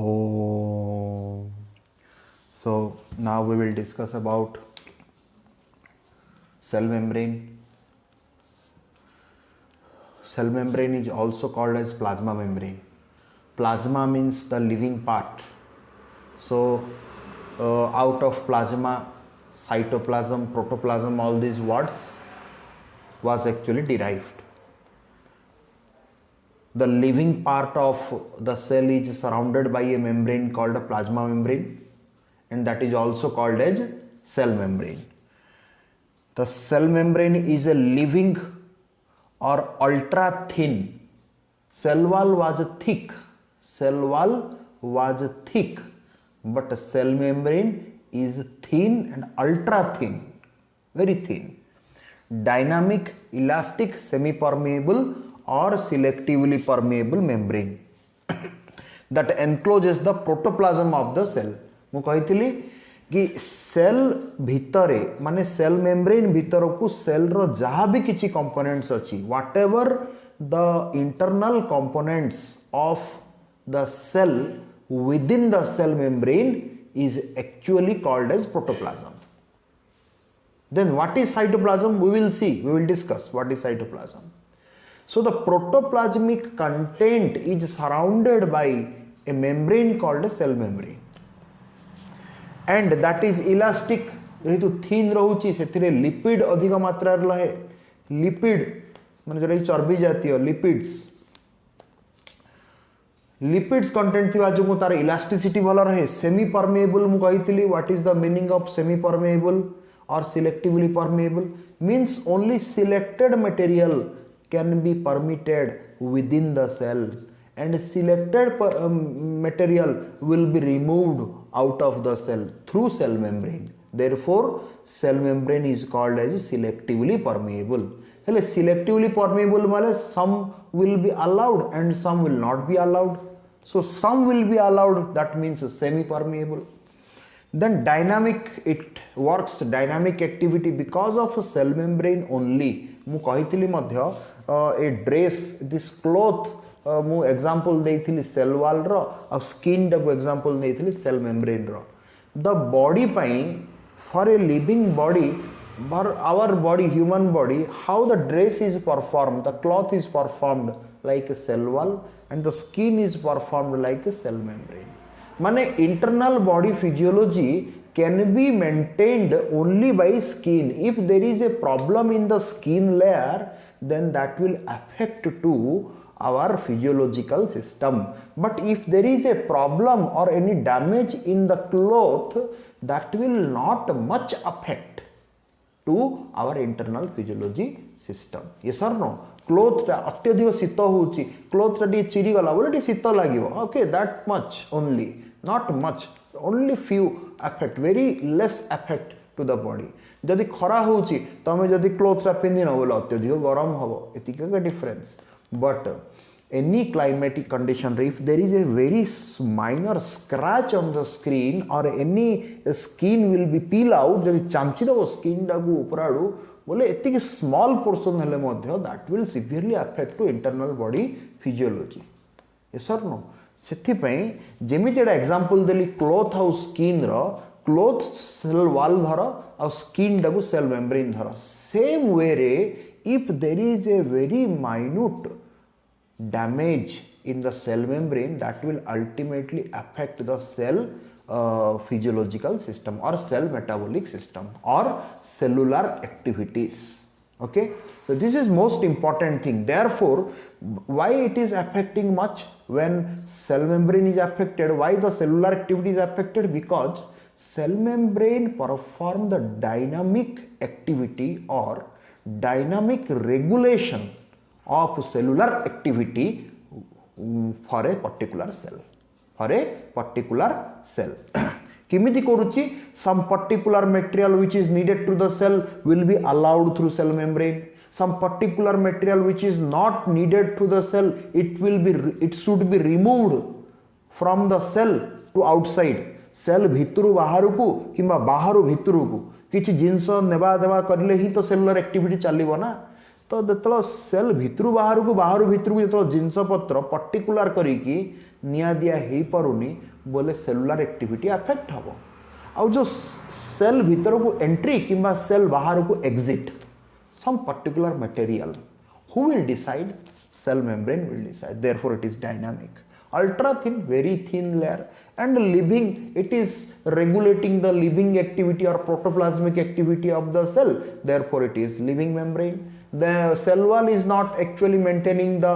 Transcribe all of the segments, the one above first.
Oh, so now we will discuss about cell membrane. Cell membrane is also called as plasma membrane. Plasma means the living part. So out of plasma, cytoplasm, protoplasm, all these words was actually derived. The living part of the cell is surrounded by a membrane called a plasma membrane, and that is also called as cell membrane. The cell membrane is a living or ultra thin. Cell wall was thick. Cell wall was thick, but cell membrane is thin and ultra thin, very thin. Dynamic, elastic, semi-permeable or selectively permeable membrane that encloses the protoplasm of the cell. मु कहितली कि cell भितरे माने cell membrane भितर को cell रो जहाँ भी किसी कंपोनेंट्स अच्छी whatever the internal components of the cell within the cell membrane is actually called as protoplasm. Then what is cytoplasm? We will see, we will discuss what is cytoplasm. So the protoplasmic content is surrounded by a membrane called a cell membrane, and that is elastic. जेहेतु thin रोचे से lipid अधिक मात्रा रहे lipid माने जो चर्बी जातीय लिपिड्स लिपिड्स कंटेंट थी जो तार इलास्टिसिटी भल रहे. सेमी परमेएबल मु कही what is the meaning of semi permeable और selectively permeable means only selected material can be permitted within the cell and selected material will be removed out of the cell through cell membrane. Therefore cell membrane is called as selectively permeable. Hele selectively permeable male some will be allowed and some will not be allowed. So some will be allowed, that means semi permeable. Then dynamic, it works dynamic activity because of cell membrane only. Mu kahithili madhya a dress, this cloth मु example देइथिली cell wall रो और skin डक example देइथिली cell membrane रो. The body पई for a living body for our body human body how the dress is perform the cloth is performed like a cell wall and the skin is performed like a cell membrane. माने internal body physiology can be maintained only by skin. If there is a problem in the skin layer, then that will affect to our physiological system. But if there is a problem or any damage in the cloth, that will not much affect to our internal physiology system. Yes or no? Cloth टा अत्यधिक शीत होउची cloth टा चिरी गला बोले T शीत लागिवो. Okay, that much only, not much, only few affect, very less affect to the body. जदि खरा होउची तमे जदि क्लोथ टा पिंदिनो बोले अत्यधिक गरम हबो, एतिका का difference. But any climatic condition, if there is a very minor scratch on the skin or any skin will be peel out, जदि चामची दो स्किन डागु उपराडु बोले एतिक स्मॉल पोर्शन हेले मध्य that will severely affect to internal body physiology. Yes or no? सेथि पई जेमिति एटा example देली cloth how skin रो क्लॉथ सेल वॉल धर और स्किन डागु सेल मेम्ब्रेन धर. सेम वे रे if there is a very minute damage in the cell membrane, that will ultimately affect the cell physiological system or cell metabolic system or cellular activities. Okay, so this is most important thing. Therefore why it is affecting much when cell membrane is affected, why the cellular activity is affected? Because cell membrane perform the dynamic activity or dynamic regulation of cellular activity for a particular cell. किमिति करूची? Some particular material which is needed to the cell will be allowed through cell membrane. Some particular material which is not needed to the cell, it should be removed from the cell to outside. Cell भितरु बाहर को किंबा बाहर भितरु को किछि जिंस नेबा देबा करले ही तो सेलुलर एक्टिविटी चलिबो ना. तो जो सेल भितर बाहर को भितर जो जिनस पत्र पर्टिकुलर करी निया दिया हो पारुनी बोले सेलुलर एक्टिविटी अफेक्ट हम आउ जो सेल भीतर को एंट्री किंबा सेल बाहर को exit some particular material who will decide cell membrane will decide therefore it is dynamic ultra thin very thin layer and living it is regulating the living activity or protoplasmic activity of the cell therefore it is living membrane the cell wall is not actually maintaining the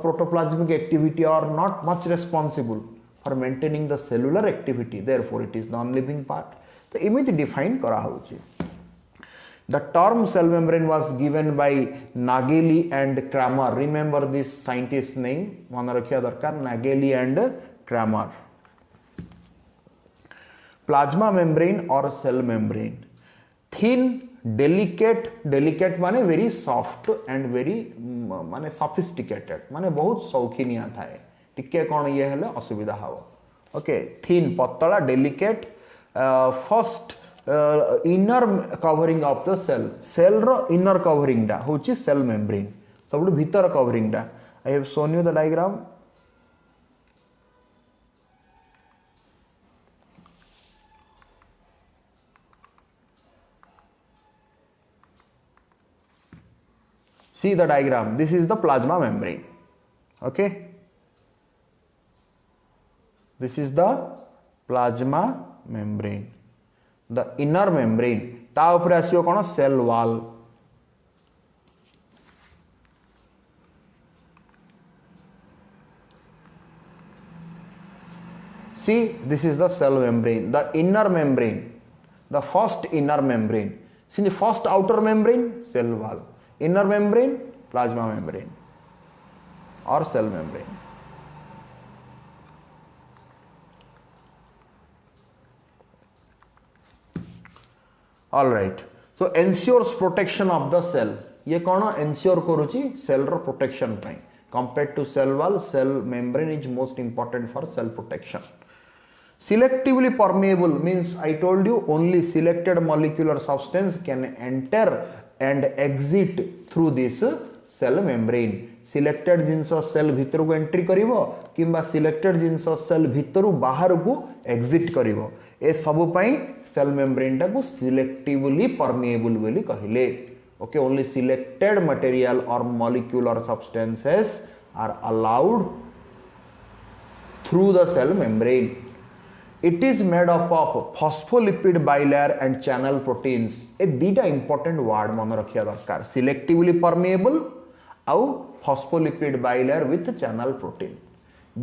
protoplasmic activity or not much responsible for maintaining the cellular activity therefore it is non living part तो इमिति define करा होची The term cell membrane was given by Nageli and Kramer. Remember this scientist name? मन रखिया दरकार Nageli and Kramer. Plasma membrane or cell membrane. Thin, delicate माने very soft and very माने sophisticated. माने बहुत शौकीनिया थाए. टिके कौन ये हेले असुविधा हवा. Okay, thin पतला delicate first inner covering of the cell ro inner covering da hochi cell membrane सबुठ भीतर covering da I have shown you the diagram see the diagram this is the plasma membrane okay this is the plasma membrane the inner membrane ता ऊपर आसियो कोन cell wall see this is the cell membrane the inner membrane the first inner membrane see the first outer membrane cell wall inner membrane plasma membrane or cell membrane all right so ensures protection of the cell ये कौन ensure करूची cell row protection pi compared to cell wall cell membrane is most important for cell protection selectively permeable means I told you only selected molecular substance can enter and exit through this cell membrane selected genus cell भीतर को entry करिवो किंबा selected जिनस cell भीतर बाहर को exit करिवो ए सब पाई cell membrane टा को selectively permeable बोली कहिले okay only selected material or molecular substances are allowed through the cell membrane it is made up of phospholipid bilayer and channel proteins ए दीटा इंपोर्टेंट वर्ड मन रखिया दरकार सिलेक्टिवली परमेएबल आउ phospholipid bilayer with channel protein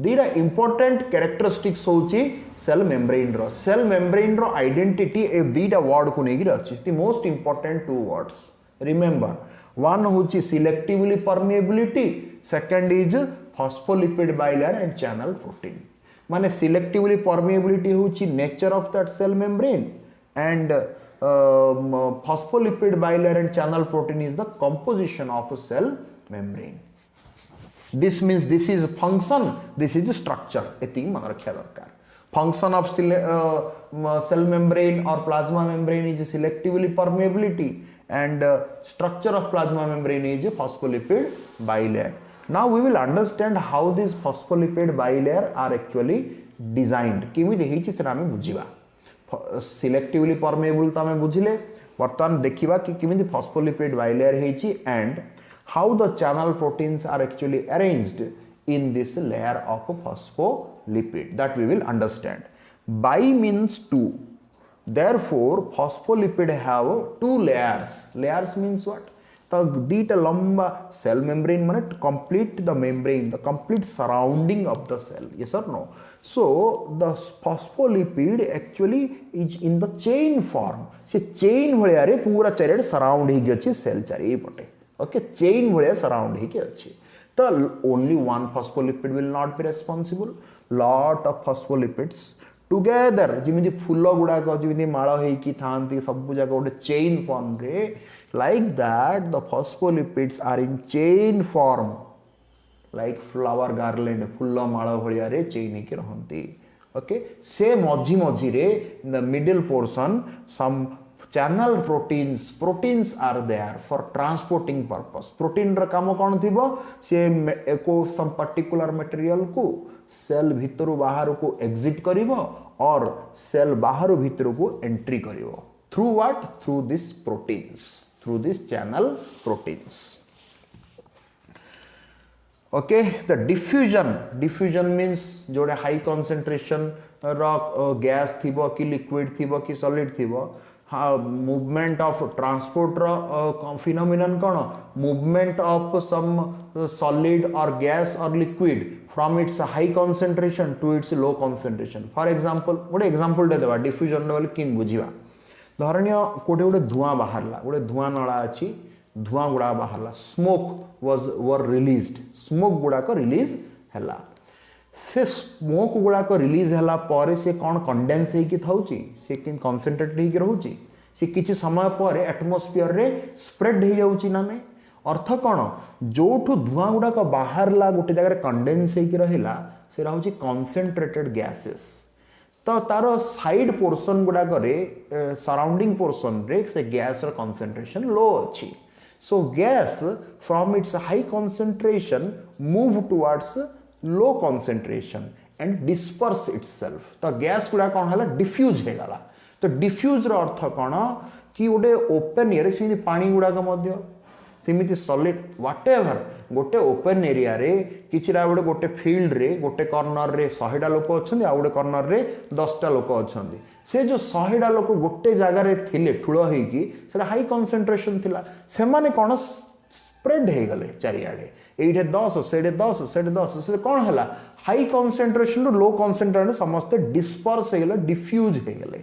दीटा important characteristics होची cell membrane रो identity ए दीटा वर्ड को नेगी अछि the most important two words remember one होची selectively permeability second is phospholipid bilayer and channel protein माने सिलेक्टिवली परमेएबिलिटी होची nature of that cell membrane and phospholipid bilayer and channel protein is the composition of a cell membrane. This means this is function, this is structure. एतिक मन रखिया दरकार. Function of cell membrane or plasma membrane is selectively permeability and structure of plasma membrane is phospholipid bilayer. Now we will understand how these phospholipid bilayer are actually designed. किमि देखिछि सेरा हम बुझिबा. Selectively permeable तो हमें बुझिले वर्तमान देखिबा कि किमिति phospholipid bilayer हेछि and how the channel proteins are actually arranged in this layer of phospholipid that we will understand. Bi means two, therefore phospholipid have two layers. Layers means what? The dita lamba cell membrane means complete the membrane, the complete surrounding of the cell. Yes or no? So the phospholipid actually is in the chain form. Se chain bhaliya re pura charade surround hi gachi cell chari pate. Okay, chain bhaliya surround hi gachi. So only one phospholipid will not be responsible. Lot of phospholipids together जिमिति फूल गुडा को जिमिति माळ हेई की थांती सब जगह गोटे chain form रे like that the phospholipids are in chain form like flower garland फूल माळ भलिया रे chain की रहंती. Okay, से मझी मझी रे in the middle portion some channel proteins are there for transporting purpose. Protein रा काम कौन थी से एको some particular material को सेल भितर बाहर को exit करिवो और सेल बाहर भितर को entry करिवो through what? Through this proteins, through this channel proteins. Okay, the diffusion means जोड़े high concentration रो गैस थिबो कि लिक्विड थिबो कि सॉलिड थिबो मूवमेंट ऑफ ट्रांसपोर्ट रो फिनोमिनन कोन movement of some solid or gas or liquid from its high concentration to its low concentration. For example गोटे एग्जांपल दे देबा डिफ्यूजन लेवल किन बुझिबा. धरनिय कोटे गोटे धुआं बाहरला गोटे धुआं नळा अछि धुआं गुडा बाहरला स्मोक वर रिलीज्ड स्मोक गुडा को रिलीज हला से स्मोक गुड़ाक रिलीज है पर से कौन कंडेन्स होती से कनसेंट्रेट होची से किसी समय पर एटमोस्फियर रे स्प्रेड हो जाउची ना में अर्थ कौन जोठू धुआं गुड़ाक बाहरला गोटे जगह कंडेन्स रहा से हूँ कनसेंट्रेटेड गैसेस. तो तार साइड पोर्सन गुड़ाक सराउंडिंग पोर्सन रे से गैस कंसेंट्रेशन लो अच्छी. सो gas from its high concentration move towards low concentration and disperse itself. तो गैस गुड़ा कौन है डिफ्यूज हो गला. तो डिफ्यूज रो अर्थ कौन कि गोटे ओपन एरिया से पानी गुड़ाक सेमिति सॉलिड व्हाटएवर गोटे ओपन एरिया रे किछिरा गोटे फील्ड रे गोटे कॉर्नर रे 100टा लोक अछंदी आ गोटे कॉर्नर रे 10टा लोक अछंदी. से जो 100टा लोक गोटे जगह रे थिले ठुळ हेकी सेटा हाई कंसेंट्रेशन थिला से माने कौन स्प्रेड हो गले चारियाडे ये 10 से 10 से 10 से कौन है हाई कंसेंट्रेशन रो लो कंसेंट्रेशन समस्ते डिस्पर्स हो गले डिफ्यूज हो गले.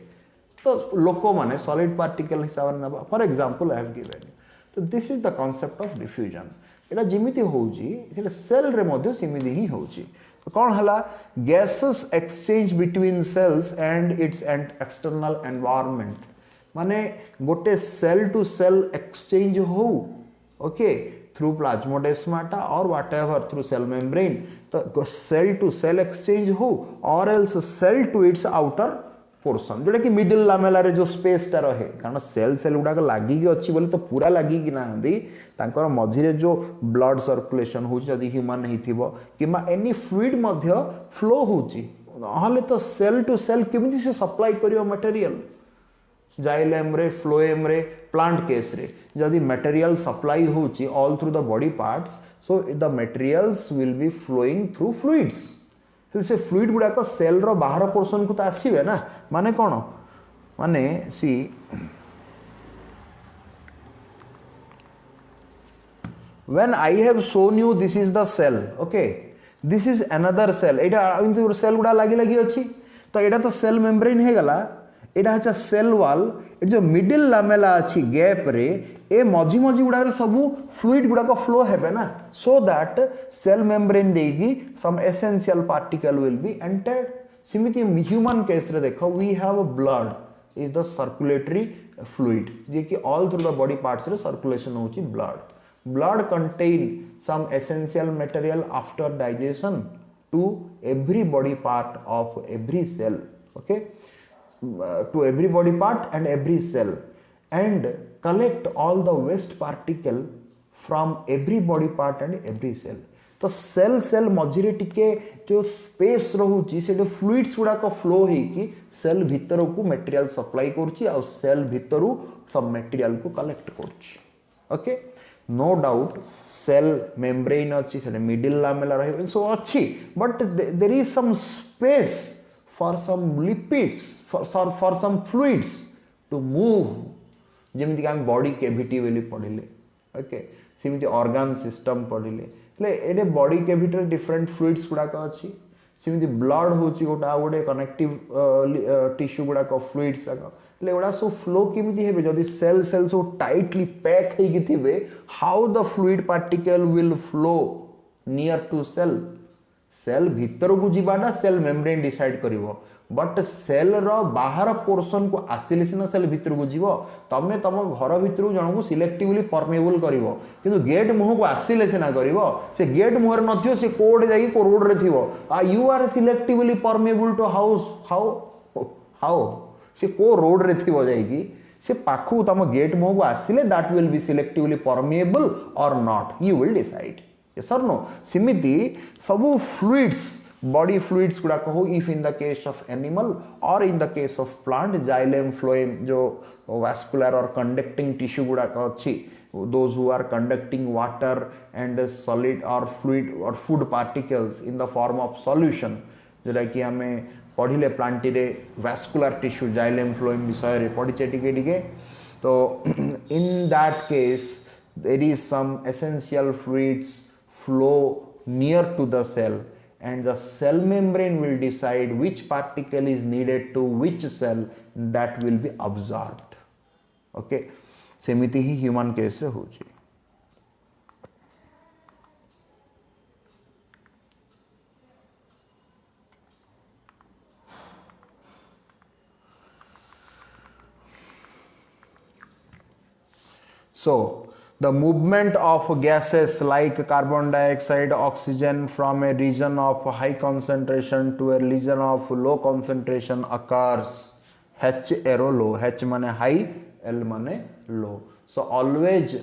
तो लोक माने सॉलिड पार्टिकल हिसाब से ना for example I have given. तो this is the concept of diffusion. एटा जिमिति होउची सेटा सेल रे मध्ये सिमिति ही होउची. तो कौन है gases exchange between cells and its external environment माने गोटे सेल टू सेल एक्सचेंज हो ओके थ्रू प्लाज्मोडेस्माटा और व्हाटएवर थ्रू सेल मेम्ब्रेन. तो सेल टू सेल एक्सचेंज हो और else cell to its outer portion जोटा कि मिडिल लामेला रे जो स्पेस टा रहे कारण सेल गुड़ाक लगिकी अच्छी बोले तो पूरा लगिकी ना मझिरे जो ब्लड सर्कुलेशन हो ह्यूमन कि एनी फ्लूइड मध्य फ्लो होले तो सेल टू सेल केमिति से सप्लाई करियो मटेरियल जाइलेम रे फ्लोएम रे प्लांट केस रे जदि मटेरियल सप्लाई होची all through the body parts so the materials will be flowing through fluids. तो से फ्लूइड गुड़ाक सेल रो बाहर पोर्सन को तो आसीबे ना माने कौन माने see when I have shown you this is the cell okay this is another cell एटा सेल गुड़ा लगी लगी अच्छी. तो एटा तो सेल मेम्ब्रेन हो गला एटा अच्छा सेल वाल जो मिडिल लामेला अच्छी गैप रे ए मझी मझी गुड़ा सब फ्लूइड गुड़ाक फ्लो हेबे ना सो दैट सेल मेम्ब्रेन देगी some essential particle will be entered. सिमिति ह्यूमन केस रे देखो we have blood is the circulatory fluid जे कि all through the body parts रे सर्कुलेशन होची blood contain some essential material after digestion to every body part of every cell okay to every body part and every cell and collect all the waste particle from every body part and every cell. तो cell मझिरे टिके जो space रहूची से fluids गुड़ाक flow होगी cell भितर को मटेरियल सप्लाई करुच्ची आ सेल भितर सब मटेरियल को कलेक्ट करुच्ची okay. No doubt cell membrane अच्छी से मिडिल लामेला रही सो अच्छी but there is some space for some lipids for some fluids to move जेमति कि हम बॉडी कैविटी वाली पढ़िले ओके सेमति ऑर्गन सिस्टम पढ़िले ले एडे बॉडी कैविटी रे डिफरेंट फ्लूइड्स गुडा का अछि सेमति ब्लड होची गोटे कनेक्टिव टिश्यू गुडा का फ्लूइड्स ले एडा सो फ्लो केमति हेबे जदी सेल सो टाइटली पैक हेगी थिबे how the fluid particle will flow near to cell भीतर को जीवाटा सेल मेम्ब्रेन डिसाइड करिवो बट सेल रो बाहर पोर्शन को आसिले सिना सेल भीतर को जीवो तमे तम घर भीतर जन को सिलेक्टिवली परमेबल करिवो किंतु गेट मुह को आसिले सिना करिवो से गेट मुहर नथियो से कोड जाई को रोड रे थिवो you are selectively permeable to house how से को रोड रे थिवो जाई कि से पाखु तुम गेट मुह को आसिले that will be selectively permeable or not you will decide yes or no सिमिति सब फ्लुइड्स बॉडी फ्लुइड्स गुड़ा हो if in the case of animal or in the case of plant xylem phloem जो वास्कुलर और कंडक्टिंग टिश्यू गुड़ा अच्छी those who are conducting water and solid or fluid or food particles in the form of solution जोटा कि आम पढ़ले plant रे vascular tissue xylem phloem विषय पढ़ीचे टिके तो in that case there is some essential fluids flow near to the cell and the cell membrane will decide which particle is needed to which cell that will be absorbed okay सेमिति ही human case रे होची so the movement of gases like carbon dioxide oxygen from a region of high concentration to a region of low concentration occurs h arrow low h माने high L माने low so always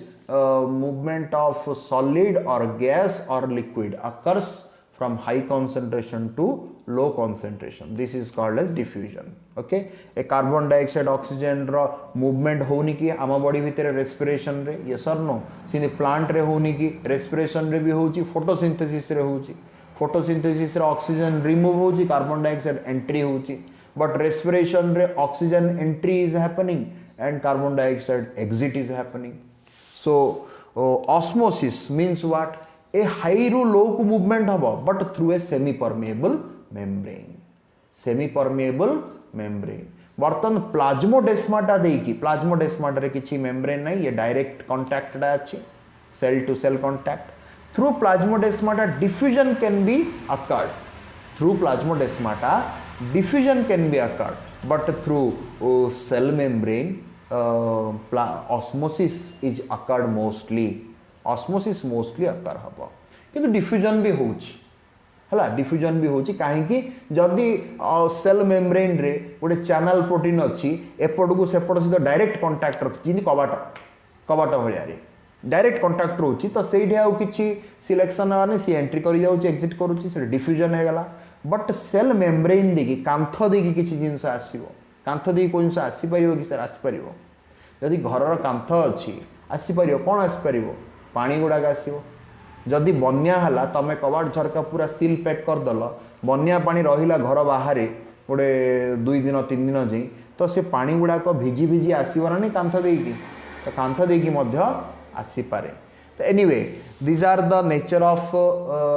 movement of solid or gas or liquid occurs from high concentration to low concentration this is called as diffusion okay a carbon dioxide oxygen ro movement होनी कि आम body भितर respiration रे yes or no सिंधे plant रे होनी कि respiration रे भी होची photosynthesis रे होची photosynthesis रे oxygen remove होची carbon dioxide entry होची but respiration रे oxygen entry is happening and carbon dioxide exit is happening so osmosis means what a high ru low ku movement habo but through a semi permeable membrane बर्तन plasmodesmata देकी plasmodesmata रे किछि membrane नहीं ये direct contact डा अछि cell to cell contact through plasmodesmata diffusion can be occurred through plasmodesmata diffusion can be occurred but through cell membrane osmosis is occurred mostly occur habo किंतु diffusion भी होची हला diffusion भी होची काहे कि जदी cell membrane रे गोटे channel protein अछि एपड को सेपड सहित डायरेक्ट कांटेक्ट रखछि नि कबाट भलिया रे डायरेक्ट कांटेक्ट रोची तो सेठी आउ किछि सिलेक्शन माने सी एंट्री करि जाउची एग्जिट करूची से diffusion हे गला बट सेल मेम्ब्रेन देखी कांथ देखी किसी जिनस आसो कांथ देखी कोई जिन आसपार कि सर आसपार जदि घर कांथ अच्छी आसपार कौन आसपार पा गुड़ाक आसो जदि बन्या है तुम कबाट झरका पूरा सील पैक करदेल बन्या पानी रहा घर बाहर गोटे 2 दिन 3 दिन जाए तो से पानी गुड़ाक भिजी भिजी आसो ना नहीं कांथ देकी तो कांथ देकी आसीपे anyway these are the nature of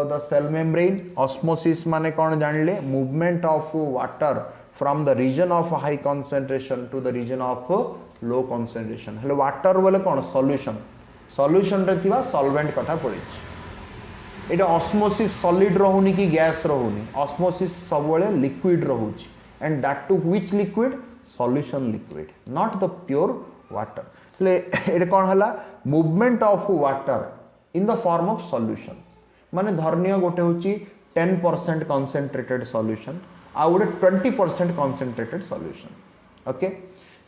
the cell membrane osmosis माने कौन जानले movement of water from the region of high concentration to the region of low concentration हेले water बोले कौन solution रे थिबा solvent कथा पड़े एटा osmosis solid रहुनी कि gas रहुनी osmosis सब बेले liquid रहुची and that to which liquid solution liquid not the pure water एटे कौन है movement of water in the form of solution माने धरनीय गोटे हूँ 10% कॉन्सेंट्रेटेड सॉल्यूशन आ गोटे 20% कॉन्सेंट्रेटेड सॉल्यूशन ओके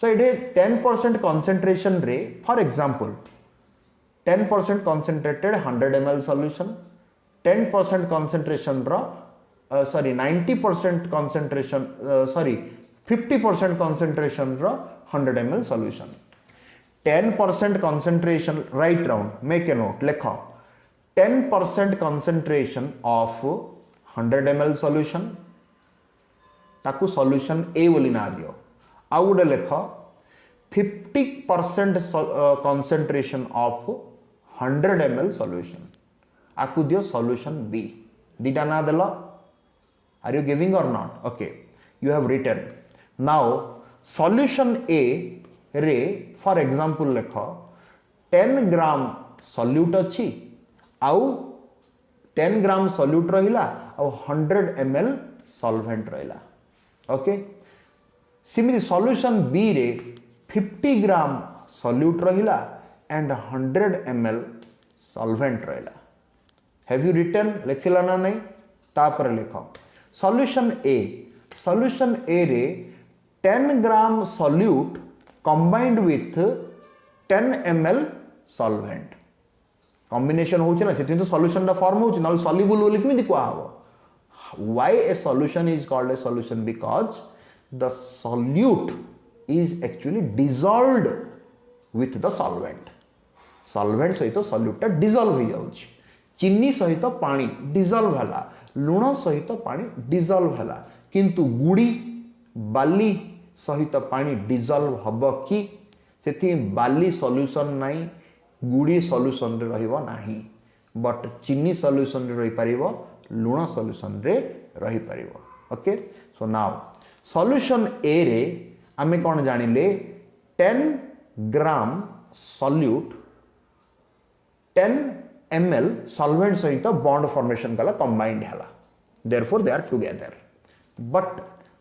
सो ये 10% कॉन्सेंट्रेशन रे for example 10% concentrated 100 ml solution 10% concentration sorry 90% concentration sorry 50% concentration 100 ml solution 10% concentration write down make a note lekha 10% concentration of 100 ml solution ताकू solution A बोली ना दियो आउ गोटे लेख 50% concentration of 100 ml solution आकु दियो solution B दीटा ना देला are you giving or not okay you have written now solution A रे फॉर एग्जांपल लेख 10 ग्राम सॉल्यूट अच्छी आउ 10 ग्राम सॉल्यूट रहिला आउ 100 ml सॉल्वेंट रहिला ओके सिमिली सॉल्यूशन बी रे 50 ग्राम सॉल्यूट रहिला एंड 100 ml सॉल्वेंट रहिला हैव यू रिटन लिखिला ना नहीं तापर लिख सॉल्यूशन ए रे 10 ग्राम solute combined with 10 ml solvent combination होची ना सेठी तो solution दा form होची ना soluble बोली किमी दिखवा हवो why a solution is called a solution because the solute is actually dissolved with the solvent सहित solute टा dissolve हो जाउची चीनी सहित पानी dissolve हला लुण सहित पानी dissolve हला किंतु गुड़ी बाली सहित पानी dissolve हब कि सेठी बाली solution नाही गुड़ी solution रे रहिबो नाही बट चीनी solution रे रहि परिबो लुण solution रे रहि परिबो okay so now solution A रे आमे कोन जानिले 10 ग्राम solute 10 ml solvent सहित bond formation कला combined हला therefore they are together but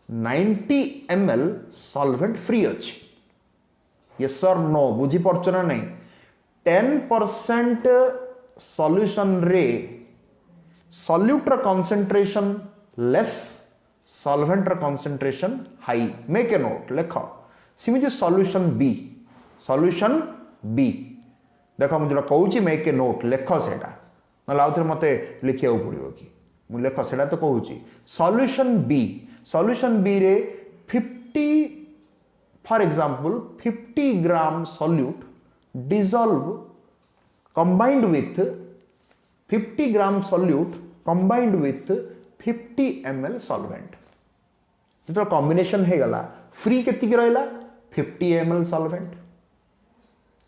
90 ml solvent free अछि yes or no बुझी परछ ना नहीं 10% solution रे solute concentration less solvent concentration high make a note लेख सिमिति solution B देखो मुझे कहूँ मेक ए नोट लेख से ना आउ थे मत लिखा पड़ो कि मुझे लेख से तो कहूँ सॉल्यूशन बी रे 50 for example 50 gram solute dissolve combined with 50 gram solute combined with 50 ml solvent जो कॉम्बिनेशन हो गला फ्री केतिक रहिला 50 ml सॉल्वेंट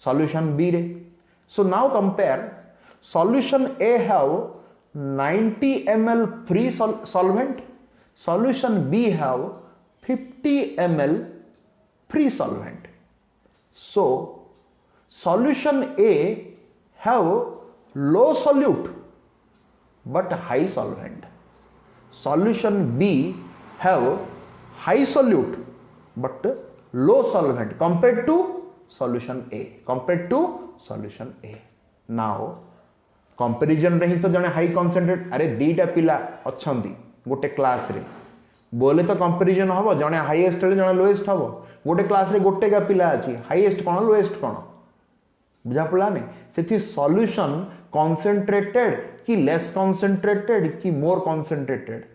solution B रे so now compare solution A have 90 ml free solvent solution B have 50 ml free solvent so solution A have low solute but high solvent solution B have high solute but low solvent compared to solution A now comparison रे ही तो जने high concentrate अरे दीटा पिला अछंती गोटे class रे बोले तो comparison हबो जने हाईएस्ट रे जने लोएस्ट हबो गोटे क्लास रे गोटे का पिला अछि हाईएस्ट कोन लोएस्ट कोन बुझा पड़ा नहीं सेठी सॉल्यूशन कंसंट्रेटेड कि लेस कंसंट्रेटेड कि more concentrated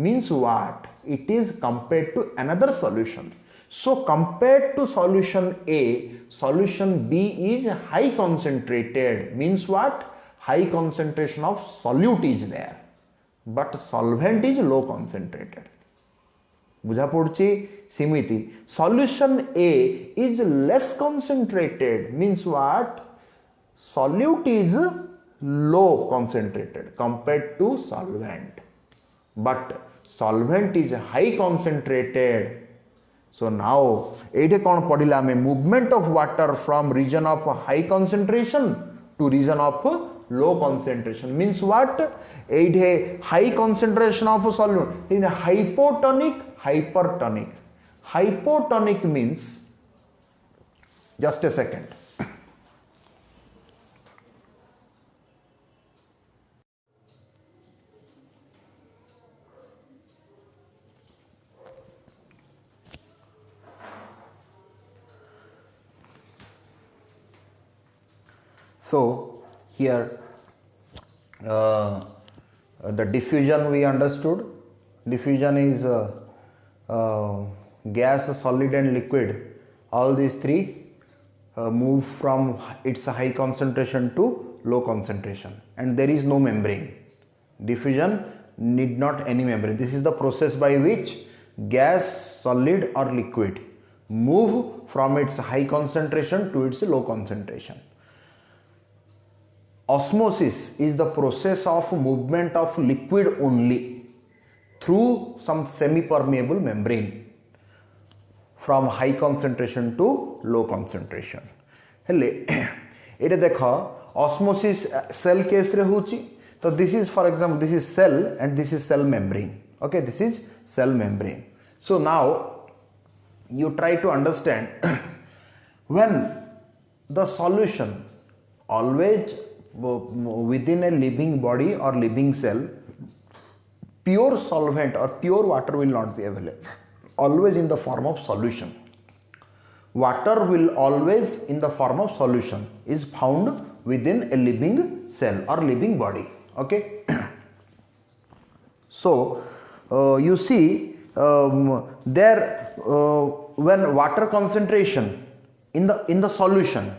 means what it is compared to another solution so compared to solution A solution B is high concentrated means what high concentration of solute is there but solvent is low concentrated बुझा पड़छि सिमिति solution A is less concentrated means what solute is low concentrated compared to solvent but solvent is high concentrated so now एटे कौन पढ़िला हमें movement of water from region of high concentration to region of low concentration means what Ete high concentration of solute in hypotonic hypotonic means just a second so here the diffusion we understood diffusion is gas solid and liquid all these three move from its high concentration to low concentration and there is no membrane diffusion need not any membrane this is the process by which gas solid or liquid move from its high concentration to its low concentration osmosis is the process of movement of liquid only through some semi permeable membrane from high concentration to low concentration हेले एटे देखो osmosis cell case रे होची तो this is for example this is cell and this is cell membrane okay this is cell membrane so now you try to understand when the solution always within a living body or living cell pure solvent or pure water will not be available always in the form of solution water will always in the form of solution is found within a living cell or living body. Okay. So you see there when water concentration in the solution,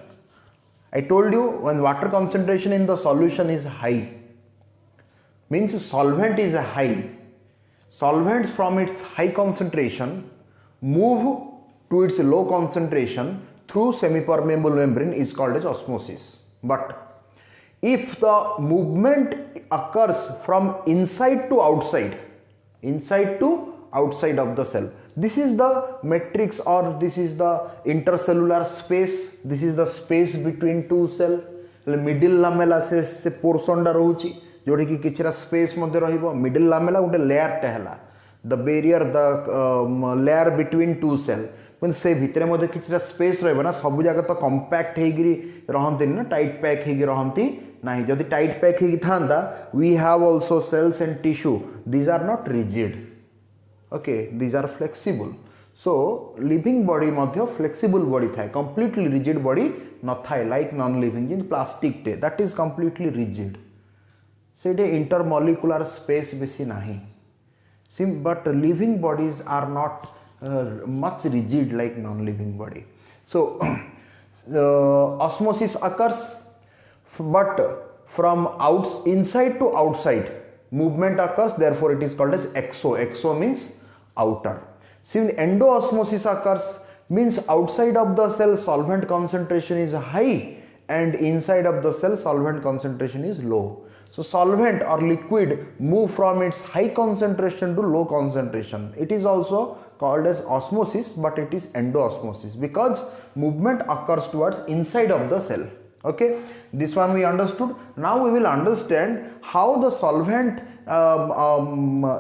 I told you when water concentration in the solution is high, means solvent is high. Solvents from its high concentration move to its low concentration through semi-permeable membrane is called as osmosis. But if the movement occurs from inside to outside of the cell, this is the matrix or this is the intercellular space, this is the space between two cell. Middle lamella से portion टा रहउची जोड़ी कि किछरा space मध्ये रहिबो. Middle lamella गोटे layer टा हैला the barrier the layer between two cell, पण से भितरे मध्ये किछरा स्पेस रहबो ना. सब जगह तो कंपैक्ट हेगिरी रहंती ना, टाइट पैक हेगी रहंती नाही. जदि टाइट पैक हेगी थांदा, we have also cells and tissue, these are not rigid. Okay, these are flexible. So living body मध्ये flexible body थाए, completely rigid body न थाए, like non living in plastic टे, that is completely rigid. से day intermolecular space बेसी नहीं. But living bodies are not much rigid like non living body. So osmosis occurs, but from inside to outside movement occurs, therefore it is called as exo. Exo means outer. See, when endoosmosis occurs, means outside of the cell solvent concentration is high and inside of the cell solvent concentration is low. So solvent or liquid move from its high concentration to low concentration. It is also called as osmosis, but it is endoosmosis because movement occurs towards inside of the cell. Okay, this one we understood. Now we will understand how the solvent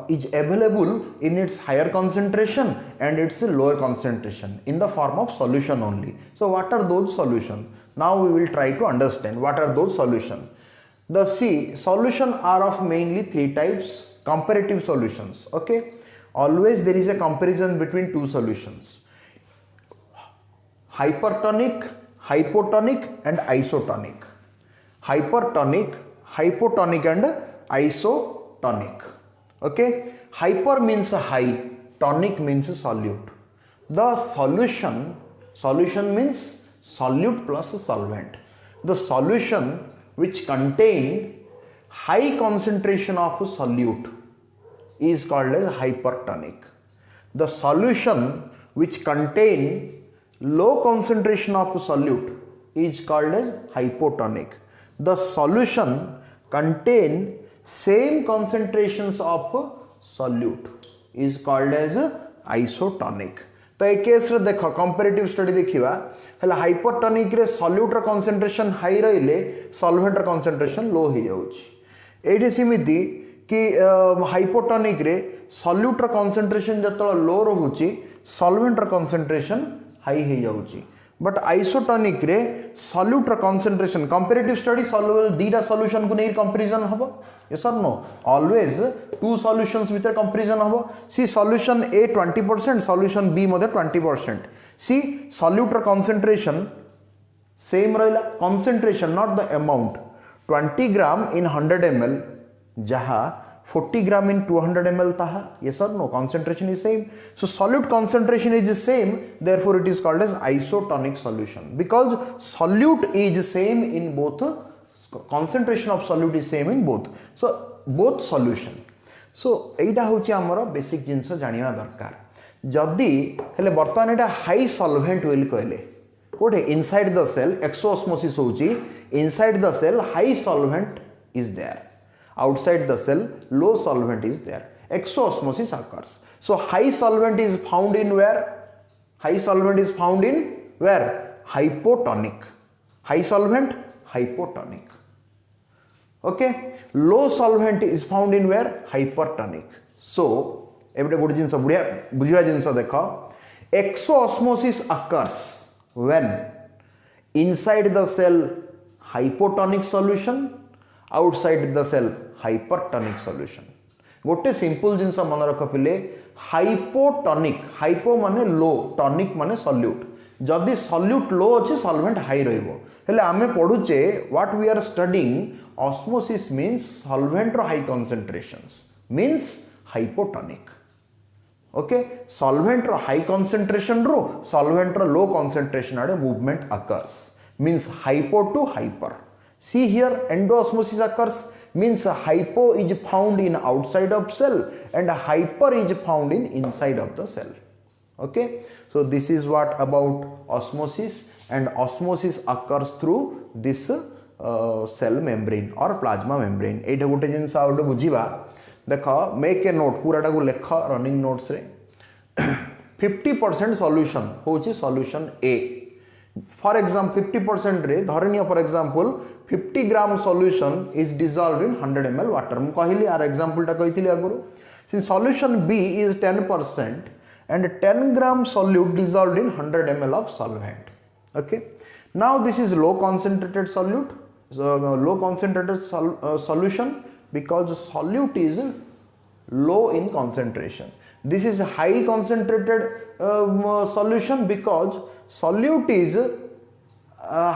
is available in its higher concentration and its lower concentration in the form of solution only. So what are those solutions? Now we will try to understand what are those solutions. The solution are of mainly three types. Comparative solutions. Okay, always there is a comparison between two solutions: hypertonic, hypotonic and isotonic. Hypertonic, hypotonic and isotonic. Okay, hyper means high, tonic means solute. The solution means solute plus solvent. The solution which contain high concentration of solute is called as hypertonic. The solution which contain low concentration of solute is called as hypotonic. The solution contain same concentrations of solute is called as isotonic. तो एक case रे देख comparative study देखिबा हला hypertonic रे solute र concentration high रहिले solvent र concentration लो हो जाउची. एडी सिमिति कि हाइपोटोनिक रे सॉल्यूट र कंसंट्रेशन जतळ लो रहूची सॉल्वेंट र कंसंट्रेशन हाई हो जाउची. बट आइसोटोनिक रे सॉल्यूट र कंसंट्रेशन कंपैरेटिव स्टडी दीटा सॉल्यूशन को नहीं कंपैरिजन हबो. yes or no, always two solutions with a comparison habo. See solution A 20%, solution B mother 20%. See solute ର concentration same ରହିଲା, concentration not the amount. 20 gram in 100 ml jaha 40 gram in 200 ml taha. yes or no, concentration is same. So solute concentration is the same, therefore it is called as isotonic solution because solute is same in both, concentration of solute is same in both. So both solution. So एटा होची हमरो basic जिंस जानिया दरकार. जदी हेले वर्तमान एटा high solvent will कहले कोठे inside the cell exosmosis होची, inside the cell high solvent is there, outside the cell low solvent is there. Exoosmosis occurs. So high solvent is found in where? High solvent is found in where? Hypotonic. High solvent hypotonic. Okay, low solvent is found in where? Hypertonic. So एबे good जिंस बुढ़िया बुझिया जिंस देखो, exoosmosis occurs when inside the cell hypotonic solution, outside the cell hypertonic solution. गोटे simple जिंस मन रख पिले, hypotonic, hypo माने लो, टॉनिक माने सॉल्यूट. जदि सॉल्यूट लो अच्छे सॉल्वेंट हाई रहिबो हेले आमे पढुचे what we are studying osmosis means solvent रो high concentrations means hypotonic okay solvent रो हाई कंसंट्रेशन रो सॉल्वेंट रो लो कंसंट्रेशन आडे movement occurs means hypo to hyper see here endoosmosis occurs means hypo is found in outside of cell and hyper is found in inside of the cell okay so this is what about osmosis and osmosis occurs through this cell membrane or plasma membrane एटा गोटे जिनस out बुझीबा देखो make a note पूराटा को लेख running notes रे 50% solution होची solution A for example 50% रे धरनिया for example 50 gram solution is dissolved in 100 ml water मु कहली आर एग्जांपल टा कहितली आगुरु since solution B is 10% and 10 gram solute dissolved in 100 ml of solvent okay now this is low concentrated solute so low concentrated solution because solute is low in concentration this is high concentrated solution because solute is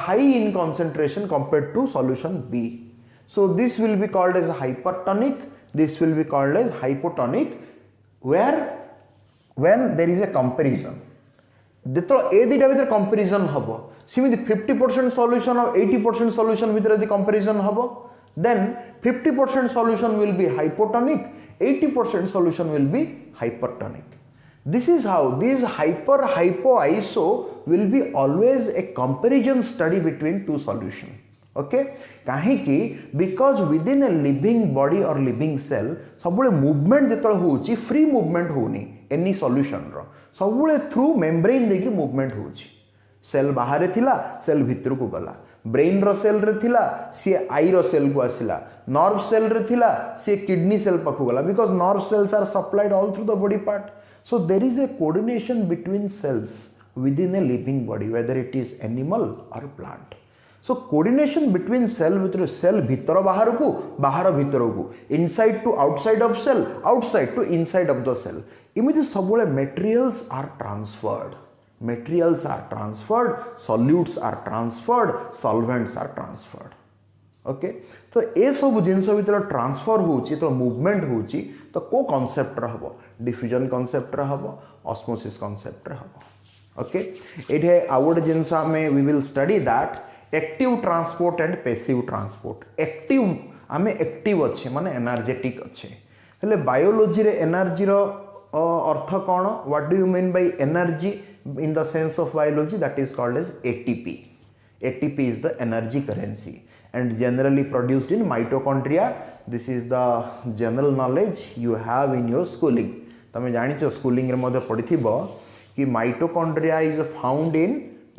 high in concentration compared to solution B so this will be called as hypertonic this will be called as hypotonic where when there is a comparison देतो ए दिटा भीतर comparison हबो सिमिति 50% solution और 80% solution भीतर यदि comparison हबो then 50% solution will be hypotonic 80% solution will be hypertonic this is how this hyper hypo iso will be always a comparison study between two solution okay काहे कि because within a living body or living cell सबुले movement जेतळ होउची free movement होउनी any solution रो सबुले through membrane देखि movement होउची cell बाहर थिला cell भितर को गला ब्रेन रो सेल रे थिला सी आई रो सेल को आसिला नर्व सेल रे थिला सी किडनी सेल पाखु गला because nerve cells are supplied all through the body part so there is a coordination between cells within a living body whether it is animal or plant so coordination between cell bhitar bahar bhitar ku inside to outside of cell outside to inside of the cell imiti sabule materials are transferred solutes are transferred solvents are transferred okay तो ए सब जिनस भीतर transfer होची तो movement होची तो को concept रहबो diffusion concept रहबो ऑस्मोसिस कांसेप्ट रहबो ओके एठे आउट जिनस में we will study that active transport and passive transport active आमे एक्टिव अच्छे माने एनर्जेटिक अच्छे हेले बायोलॉजी रे एनर्जी रो अर्थ कोन what do you mean by energy in the sense of biology that is called as ATP is the energy currency and generally produced in mitochondria this is the general knowledge you have in your schooling तमे जानिछो schooling रे मध्ये पढिथिबो कि mitochondria is found in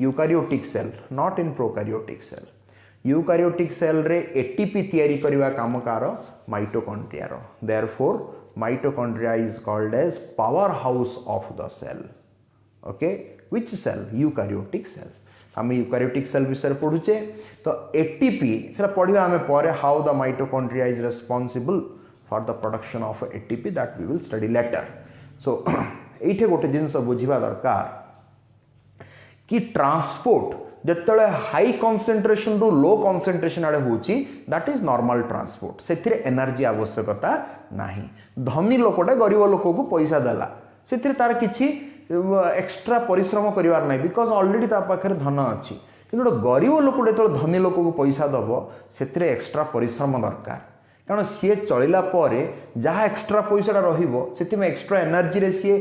eukaryotic cell not in prokaryotic cell eukaryotic cell रे ATP तयारी करबा काम कार mitochondria रो therefore mitochondria is called as powerhouse of the cell okay which cell eukaryotic cell आम यूकारियोटिक सेल विषय पढ़ुचे तो एटीपी से पढ़ा आम पर how the mitochondria is responsible for the production of ATP that we will study later so ये गोटे जिनस बुझा दरकार कि ट्रांसपोर्ट जिते हाई कॉन्सेंट्रेशन रू लो कॉन्सेंट्रेशन आड़े होची दैट इज नॉर्मल ट्रांसपोर्ट से एनर्जी आवश्यकता नहीं धनी लोकटे गरीब लोक को पैसा देला से तार किसी एक्स्ट्रा परिश्रम करिवार नहीं बिकॉज ऑलरेडी ता पाखरे धन अच्छी कि गरीब लोक जो धनी लोक को पैसा दब से एक्स्ट्रा परिश्रम दरकार कारण सी चलला जहाँ एक्स्ट्रा पैसा रही एक्स्ट्रा एनर्जी रे सी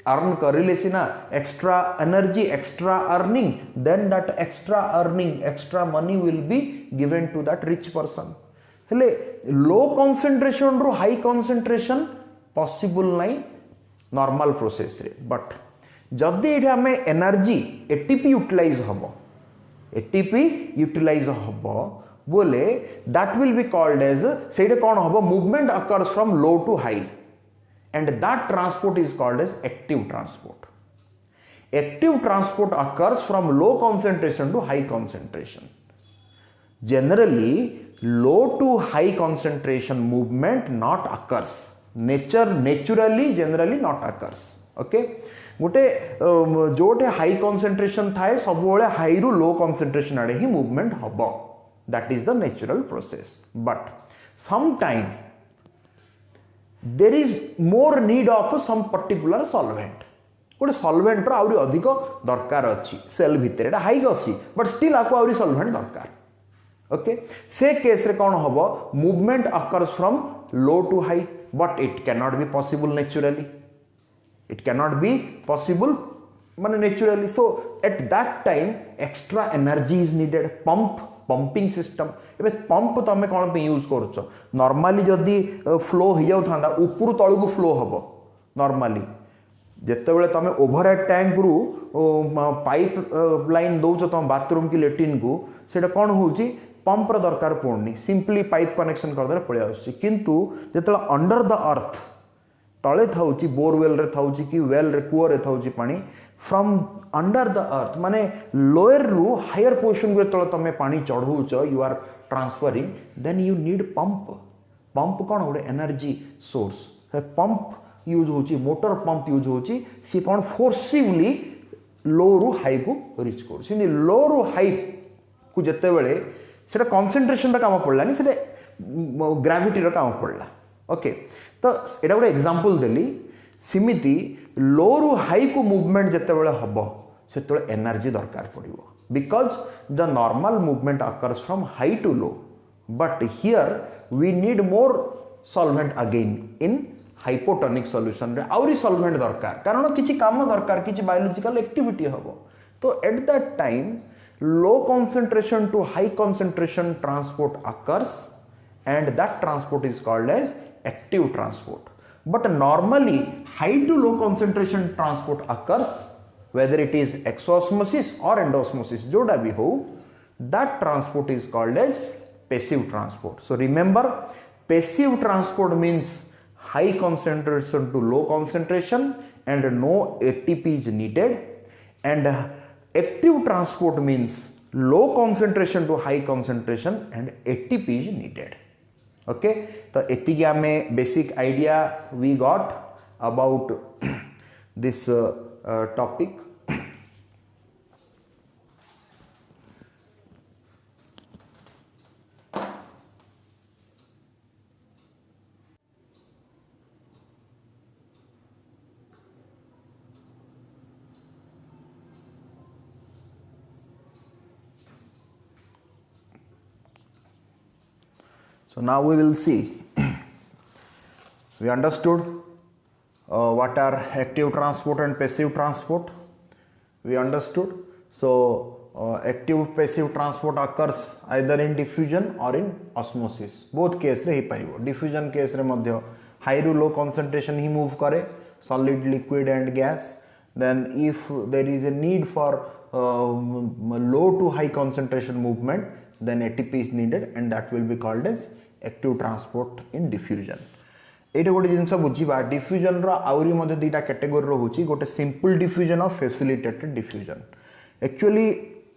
अर्न करें सीना extra energy extra earning then that extra earning extra money will be given to that rich person हेले लो कॉन्सेंट्रेशन रू हाई कॉन्सेंट्रेशन पॉसिबल नहीं नॉर्मल प्रोसेस रे बट जदि ये आम एनर्जी एटीपी यूटिलाइज हम एटीपी यूटिलाइज हम बोले that will be called as से कौन हम movement occurs from low to high and that transport is called as active transport occurs from low concentration to high concentration generally low to high concentration movement not occurs naturally generally not occurs okay गोटे Jote high concentration थाए सब high रु low concentration आड़े ही movement हम that is the natural process but some time there is more need of some particular solvent गोटे solvent रो आउरी अधिक दरकार अच्छी सेल भितर एटा हाई अच्छी बट स्टिल आपको आउरी सॉल्वेंट दरकार ओके से केस रे कौन हम movement occurs from low to high but it can not be possible naturally it can not be possible माने naturally so at that time extra energy is needed pumping system एबे pump तमे कौन पे use करूछ normally जदी flow हो जाउ थांदा ऊपर तळु को फ्लो हबो नॉर्मली जेतेबेले तमे ओवरहेड टैंक रु पाइप लाइन दौच तुम बाथरूम की लेट्रिन को सेटा कौन होउची पंप र दरकार पड़नी सिंपली पाइप कनेक्शन करदे पळे आउची किंतु जेतेबेले अंडर द अर्थ तळे थाउची बोरवेल रे थाउची कि वेल रे कुओ रे थाउची पानी फ्रॉम अंडर द अर्थ माने लोअर रु हायर पोर्शन को जेतेबेले तमे पानी चढ़ौच you are transferring then you need pump pump कौन गोटे एनर्जी सोर्स पंप यूज होची मोटर पंप यूज होची सी कौन फोर्सिवली लो रु हाई को रिच कर लो रु हाई को जिते बड़े से कॉन्सेंट्रेशन काम पड़लानी से ग्राविटी काम पड़ला ओके तो यहाँ गोटे एग्जांपल देली सिमिति लो रु हाई को मूवमेंट जिते बड़े हम से एनर्जी दरकार पड़ो because the normal movement occurs from high to low but here we need more solvent again in hypotonic solution रे आउरी सॉल्वेंट दरकार कारण किछि काम दरकार किछि बायोलॉजिकल एक्टिविटी हबो तो eight that time low concentration to high concentration transport occurs and that transport is called as active transport but normally high to low concentration transport occurs whether it is exosmosis or endosmosis जोड़ा भी हो that transport is called as passive transport so remember passive transport means high concentration to low concentration and no ATP is needed and active transport means low concentration to high concentration and ATP is needed okay तो एतिकी आमे basic idea we got about this topic So now we will see we understood what are active transport and passive transport we understood so active passive transport occurs either in diffusion or in osmosis both case रे ही पाइबो diffusion case रे मध्य high ru low concentration ही move करे solid liquid and gas then if there is a need for low to high concentration movement then ATP is needed and that will be called as active transport in diffusion एटा गोटे जिनस बुझीबा diffusion रो आउरी मध्ये दुईटा category रो होची गोटे simple diffusion और facilitated diffusion actually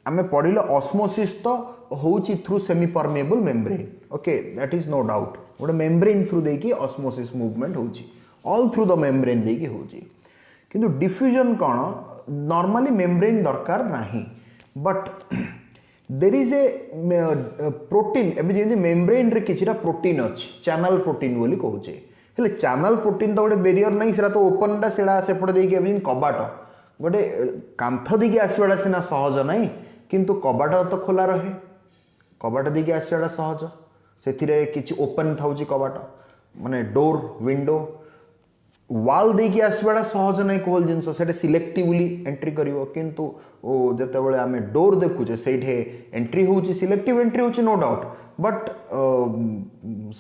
आमे पढिले ऑस्मोसिस तो होची through semi permeable membrane okay that is no doubt गोटे मेम्ब्रेन थ्रू देकी ऑस्मोसिस मूवमेंट होची ऑल थ्रू द मेम्ब्रेन देकी होची किंतु डिफ्यूजन कोन नॉर्मली मेम्ब्रेन दरकार नाही but there is a protein एबे जेंति मेम्ब्रेन रे किछिरा प्रोटीन अछि चैनल प्रोटीन बोली कहूचे हेले चैनल प्रोटीन तो गोटे बेरियर नहीं सेटा तो ओपन टा सेड़ा सेपटे देकी एबे कबाट गोटे कांथ देकी आसीबाटा सिना सहज नहीं किंतु कबाट तो खोला रहे कबाट देकी आसीबाटा सहज सेथिरे किछि ओपन थाउची कबाट माने डोर विंडो वाल देकी आसीबाटा सहज नहीं कोल जिंस सेटा सिलेक्टिवली एंट्री करिवो किंतु ओ जेतेबेले आमे डोर देखुचे सेठे एंट्री होची सिलेक्टिव एंट्री होची no doubt but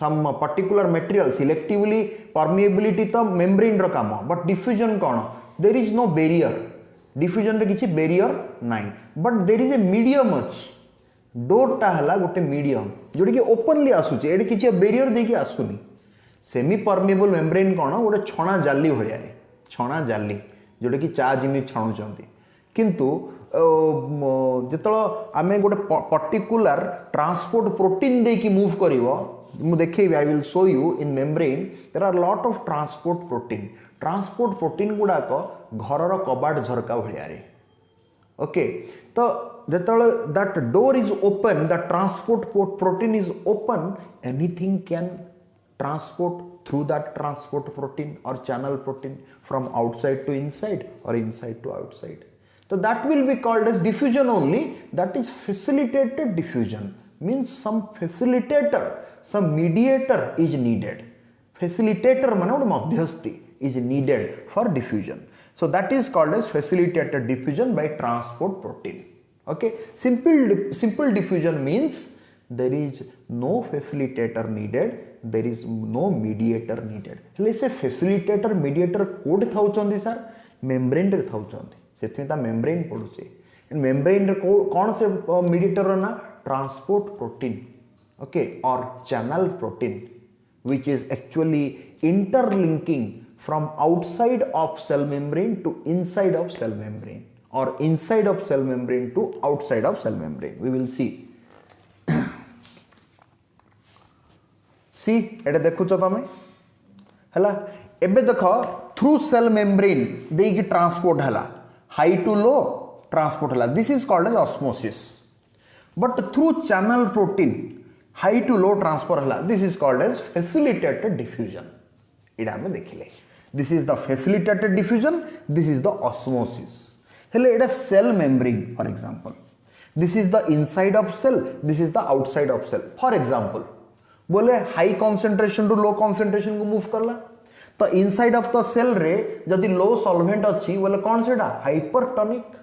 some particular material selectively permeability तो मेम्ब्रेन रो काम बट डिफ्यूजन कोन there is no barrier diffusion रे किछि बैरियर नाही but there is a medium अछि डोर टा हला गोटे मीडियम जोडी कि ओपनली आसुचे एडी किछि बैरियर देकी आसुनी सेमी परमिएबल मेम्ब्रेन कोन गोटे छणा जाली भलिया छणा जाली जोडी कि चा जिमि छाणुचंती किंतु जेतल आमे गोटे पर्टिकुलर ट्रांसपोर्ट प्रोटीन देकी मूव करिवो मु देखिए I will show you in membrane there are lot of transport protein गुड़ाक घर कबाट झरका भाया ओके तो जेतले that door is open the transport protein is open anything can transport through that transport protein or channel protein from outside to inside or inside to outside. So that will be called as diffusion only. That is facilitated diffusion. Means some facilitator, some mediator is needed. Facilitator mane oda madhyasthi is needed for diffusion. So that is called as facilitated diffusion by transport protein. Okay. Simple diffusion means there is no facilitator needed, there is no mediator needed. Let's say facilitator mediator कोड थाउचंदी सर membrane रे थाउचंदी सेथि ता membrane पडुचे membrane रे कोन से mediator ना ट्रांसपोर्ट प्रोटीन ओके और channel protein which is actually interlinking from outside of cell membrane to inside of cell membrane or inside of cell membrane to outside of cell membrane. We will see. See एटा देखुच तमें है एबे देख through cell membrane देकी transport है high to low transport है this is called as osmosis but through channel protein high to low transfer है this is called as facilitated diffusion एटा हमें देखिले this is the facilitated diffusion this is the osmosis हेले एटा cell membrane for example this is the inside of cell this is the outside of cell for example बोले high concentration to low concentration को move करला तो inside of the cell रे जदि लो solvent अच्छी बोले कौन सेटा hypertonic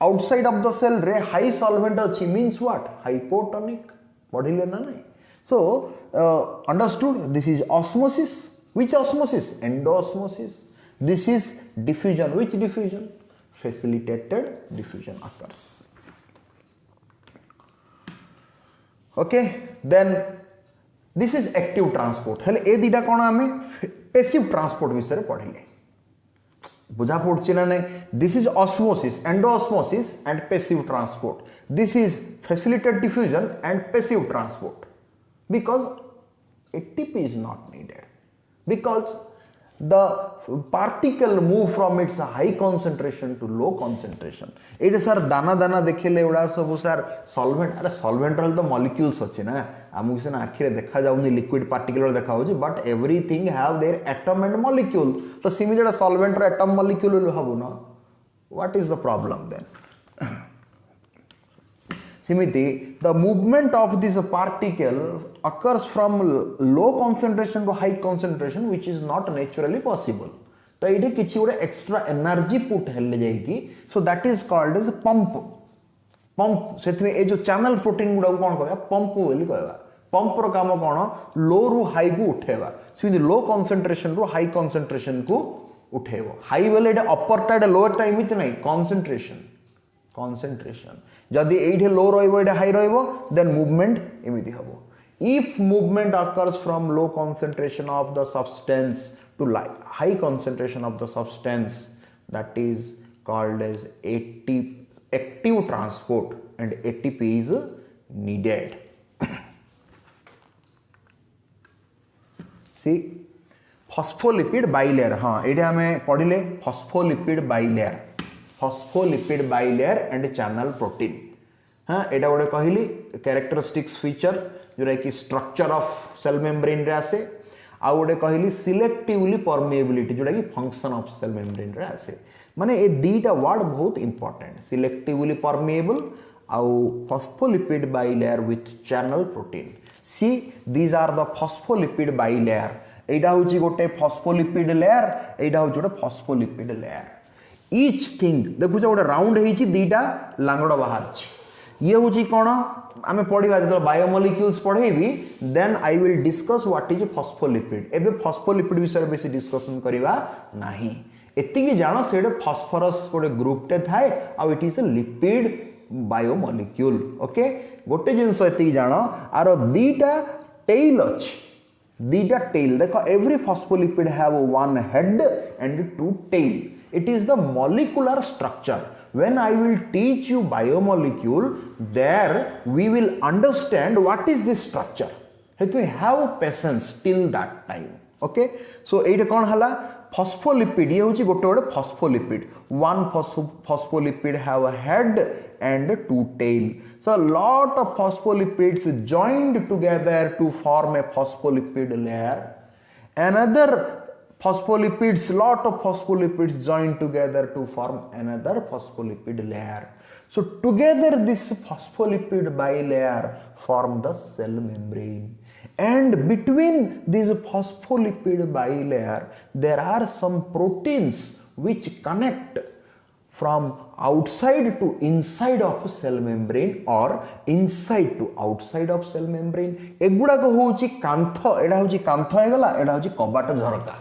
outside of the cell रे हाई सॉल्वेंट अच्छी मींस व्हाट हाइपोटोनिक पढ़िले ना नहीं so understood this is osmosis which osmosis endosmosis this is diffusion which diffusion facilitated diffusion occurs okay then this is active transport हेले ए दीटा कोन आमे passive transport विषय रे पढ़िले बुझा पड़छि ना नहीं this is osmosis endosmosis and passive transport this is facilitated diffusion and passive transport because ATP is not needed because the particle move from its high concentration to low concentration Ete sir दाना दाना देखिले उडा सब sir solvent अरे solvent रहल तो molecules अछि ना हमु किसे ना आखिरे देखा जाउनी लिक्विड पार्टिकल देखा होछि but everything have there atom and molecule तो सिमी जेडा सॉल्वेंट रो एटम मॉलिक्यूल हबो ना what is the problem then सिमिति the movement of this particle occurs from low concentration to high concentration which is not naturally possible तो ये किछि गोटे एक्स्ट्रा एनर्जी पुट हेले जाईकी so that is called as pump सेथमे ए जो चैनल प्रोटीन गुडा कोन कहबा पंप बोली कहबा पंप रो काम कोन लो रु हाई को उठेबा सिमिति लो कंसंट्रेशन रु हाई कंसंट्रेशन को उठेबो हाई वेले एटा अपर टाइड लोअर टाइम इच नै concentration जदि एठे लो रहइबो एठे हाई रहइबो देन मूवमेंट एमिति हबो if movement occurs from low concentration of the substance to high concentration of the substance that is called as active transport and ATP is needed see phospholipid bilayer हाँ एठे हमें पढ़िले phospholipid bilayer and channel protein हाँ एटा गोटे कहली characteristics feature जोरा कि structure of cell membrane रे आसे आ गोटे कहली सिलेक्टिवली परमेबिलिटी जोटा कि फंक्शन ऑफ सेल मेम्ब्रेन रे आसे माने ए दीटा वर्ड बहुत इंपोर्टेंट सिलेक्टिवली परमेबल आउ phospholipid bilayer with channel protein see these are the phospholipid bilayer एटा होची गोटे फॉस्फोलिपिड लेयर एटा होची गोटे फॉस्फोलिपिड लेयर ईच थिंग देखु गोटे राउंड होईची दीटा लांगड़ बाहर ये होची कोन आमे पढिबा जतो बायोमोलिक्यूल्स पढेबी then I will discuss what is phospholipid एबे फॉस्फोलिपिड विषय बेसी डिस्कशन करिवा नाही एति की जानो सेडे फास्फोरस गोटे ग्रुप टे थाए आ it is a lipid biomolecule okay गोटे जिंस एति की जानो आरो दीटा टेल अछि दीटा टेल देखो every phospholipid have one head and two tail it is the molecular structure when I will teach you biomolecule there we will understand what is this structure हेतु have patience till that time okay so एटा कोन हला phospholipid ये होची गोटे गोटे phospholipid one phospholipid have a head and two tail so a lot of phospholipids joined together to form a phospholipid layer another phospholipids lot of phospholipids joined together to form another phospholipid layer so together this phospholipid bilayer form the cell membrane and between this phospholipid bilayer there are some proteins which connect from outside to inside of cell membrane or inside to outside of cell membrane एगुड़ा को होची कांथ एडा होची कांथ हे गला एडा होची कबाट झरका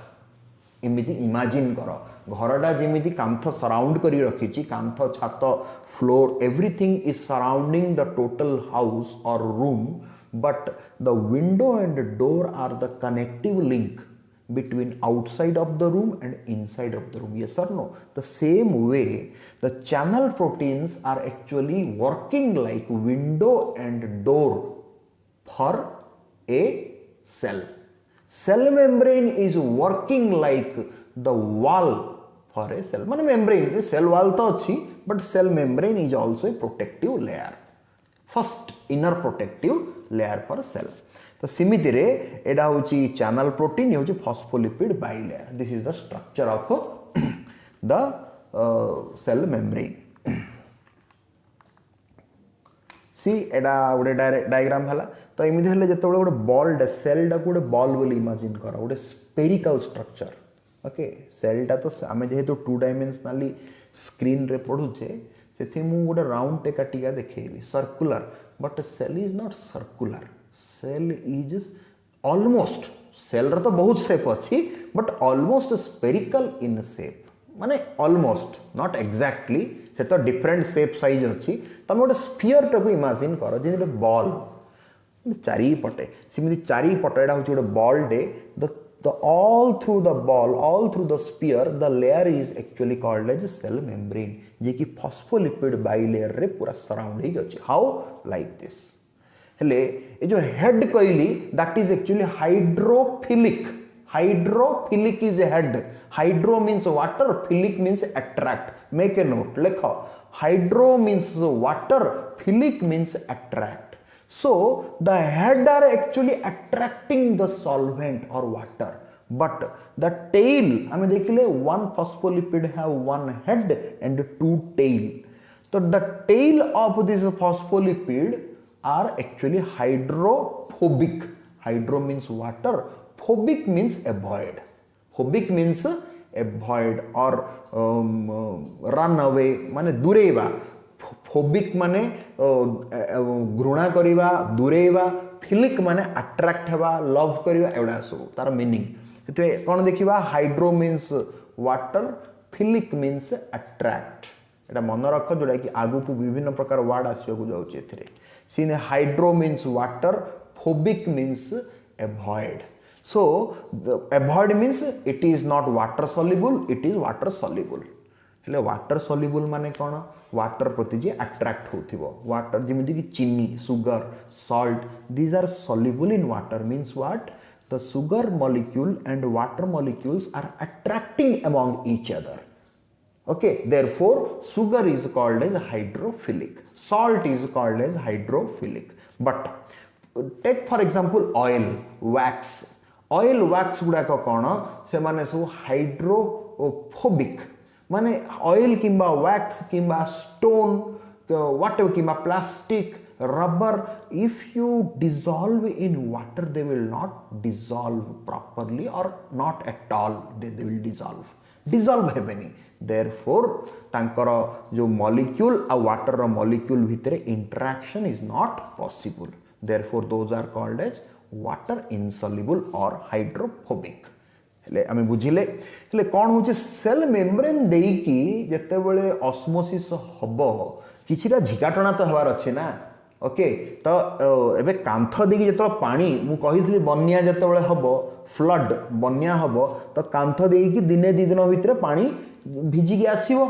इमिति imagine करो घरटा जेमिति कांथ surround करी रखिची कांथ छात floor everything is surrounding the total house और room but the window and door are the connective link between outside of the room and inside of the room yes or no the same way the channel proteins are actually working like window and door for a cell membrane is working like the wall for a cell माने membrane the cell wall तो अच्छी but cell membrane is also a protective layer first inner protective layer for cell तो सिमिति रे एडा होची channel protein होची phospholipid bilayer this is the structure of the cell membrane see एडा गोटे diagram हला तो इमिति हले जतबे गोटे बॉल सेल डा गोटे बॉल बोली इमेजिन करा गोटे स्फेरिकल स्ट्रक्चर ओके सेल डा तो आमे जेहेतु टू डायमेंशनली स्क्रीन रे पढुचे सेथि मु गोटे राउंड टे काटिका देखेबी circular but cell is not circular cell is almost cell रो तो बहुत शेप अच्छी but almost spherical in shape माने ऑलमोस्ट नॉट एग्जैक्टली से तो डिफरेंट शेप साइज अच्छी तुम गोटे स्फीयर टाको इमेजिन कर जे गोटे बॉल चारि पटे सिमिति चारि पटे एडा होची गोटे ball day the all through the ball all through the sphere the layer is actually called as cell membrane जे कि phospholipid bilayer रे पूरा सराउंड ही अछि how like this हेले ए जो हेड कहली that is actually hydrophilic is a head hydro means water philic means attract make a note लिखो hydro means water philic means attract so the head are actually attracting the solvent or water but the tail I mean देखिले one phospholipid have one head and two tail so the tail of this phospholipid are actually hydrophobic hydro means water phobic means avoid phobic means avoid or run away माने दुरेवा phobic माने घृणा करिवा दुरेवा philic माने attract हेबा love करिवा एवडा सब तार meaning हेते कोन देखिबा hydro means water philic means attract एटा मन रख जोडा कि आगु को विभिन्न प्रकार वर्ड आसियो को जाउची एथिरे सीने hydro means water phobic means avoid so avoid means it is not water soluble it is water soluble हेले वाटर सॉल्युबल माने कोन वाटर प्रति जे अट्रैक्ट होथिबो वाटर जेमिति कि चीनी sugar salt these are soluble in water means what the sugar molecule and water molecules are attracting among each other okay therefore sugar is called as hydrophilic salt is called as hydrophilic but take for example oil wax गुडा कौन से माने सब hydrophobic माने oil किंबा wax किंबा stone whatever किंबा plastic rubber if you dissolve in water they will not dissolve properly or not at all they will dissolve हेबेनी therefore तांकर जो मॉलिक्यूल आ वाटर रो मॉलिक्यूल भितरे interaction is not possible therefore those are called as water insoluble or hydrophobic हेले आमे बुझिले हेले कोन होचे cell membrane देई की जते बेले ऑस्मोसिस हबो किछिरा झिकाटना तो हवार अछि ना ओके तो एबे कांथ देकी जते पानी मु कहितली बन्या जते बेले हबो फ्लड बन्या हबो तो कांथ देकी दिने दि दिन भितरे पानी भिजी के आसीबो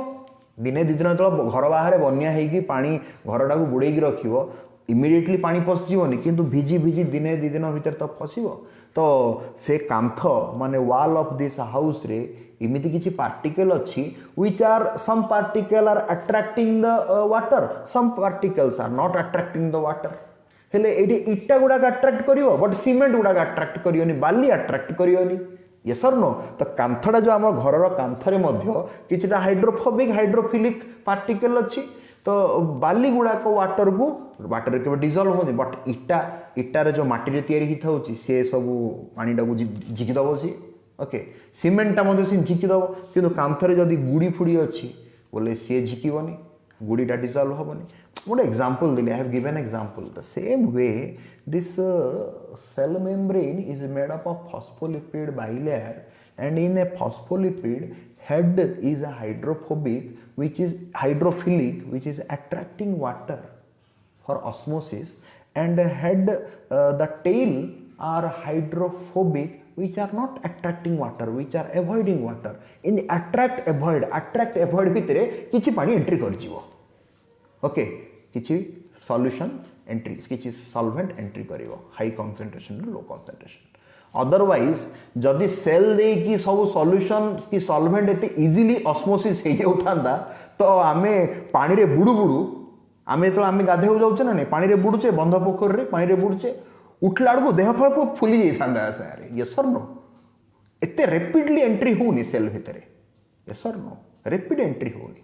दिने दि दिन तो घर बाहर बन्या हेकी पानी घरटा को बुड़ेकी रखिबो इमिडिएटली पानी पशिजी किंतु भिजी भिजी दिने दी दिन भितर तो पशिब तो से कांथ माने वॉल ऑफ दिस हाउस रे इमिति किछि पार्टिकल अछि which are some particle are attracting the water some particles are not attracting the water हेले एठी इटा गुडा अट्रैक्ट करिवो बट सीमेंट गुडा अट्रैक्ट करियोनी बाली अट्रैक्ट करियोनी यस और नो तो कांथडा जो आम घर कांथरे मध्य किछिटा हाइड्रोफोबिक हाइड्रोफिलिक पार्टिकल अछि तो बाली गुड़ाक वाटर के डिजल्व होनी बट इटार जो माटी तैयारी ही था सी सब पानीटा को झिकीदब सी ओके सीमेंटा सी झिकीदब कि कांथरे जदि गुड़ी फुड़ी अच्छी बोले सी झिकबनी गुड़ीटा डिजल्व हेनी गोटे एग्जांपल देली I have given example the same way this cell membrane is made up of phospholipid bilayer and in a phospholipid head is a hydrophobic which is hydrophilic which is attracting water for osmosis and head the tail are hydrophobic which are not attracting water which are avoiding water in the attract avoid भितरे किछि पानी entry कर जिवो okay किछि solution entry किछि solvent entry करिवो high concentration low concentration otherwise जदि cell दे कि सब सॉल्यूशन कि सॉल्वेंट एते इजीली ऑस्मोसिस हे जाउथांदा तो आमे पानी रे बुडू बुडू आमे तो आमे गाधे हो जाउचे ना पानी रे बुडुचे बंध पोखर रे पानी रे बुडुचे उठला को देह फळ फुली जाइथांदा सारे यस और नो एते रैपिडली एंट्री होनी सेल भितरे yes or no rapid entry होनी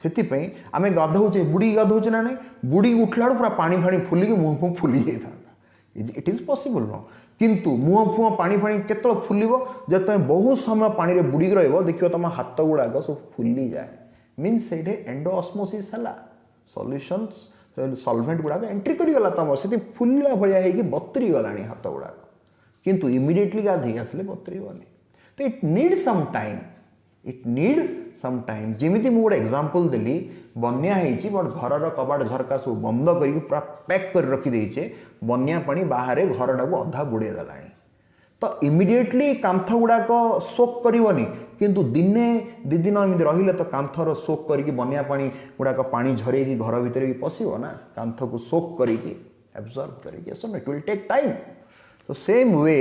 सेति पई आमे गाधौचे बुडी गाधौचे ना नहीं बुडी उठला पूरा पानी फाणी फुली के मुंह फुली जाइथांदा इट इज पॉसिबल नो किंतु मुह फुह पानी फाणी केतल फुलिबो जब तुम बहुत समय पानी रे बुड़ी रहिबो देखियो तुम हाथ गुड़ाक सब फुली जाए मीन्स से एंडो ऑस्मोसिस हला सॉल्यूशंस सॉल्वेंट गुड़ाक एंट्री करी गला तुम से फुलिला भलिया हेकी बतरी गलानी हाथ गुड़ाक किंतु इमिडिएटली गाधी आसले बतरीबनी तो इट नीड सम टाइम जेमिति मु गोटे एग्जांपल देली बन्या हेची बट घर कबाट झरका सब बंद करके पूरा पैक कर रखी देचे बन्या पानी बाहर घरटा को अधा बुड़े देलानी तो इमिडिएटली कांथ गुड़ाक सोक करनी किंतु दिने दी दिन एमती रहिले तो कांथर सोक करके बन्या पानी गुड़ाक पानी झरे घर भितर भी पशिब ना कांथ को सोक करके एब्जॉर्ब करके so it will take time तो सेम वे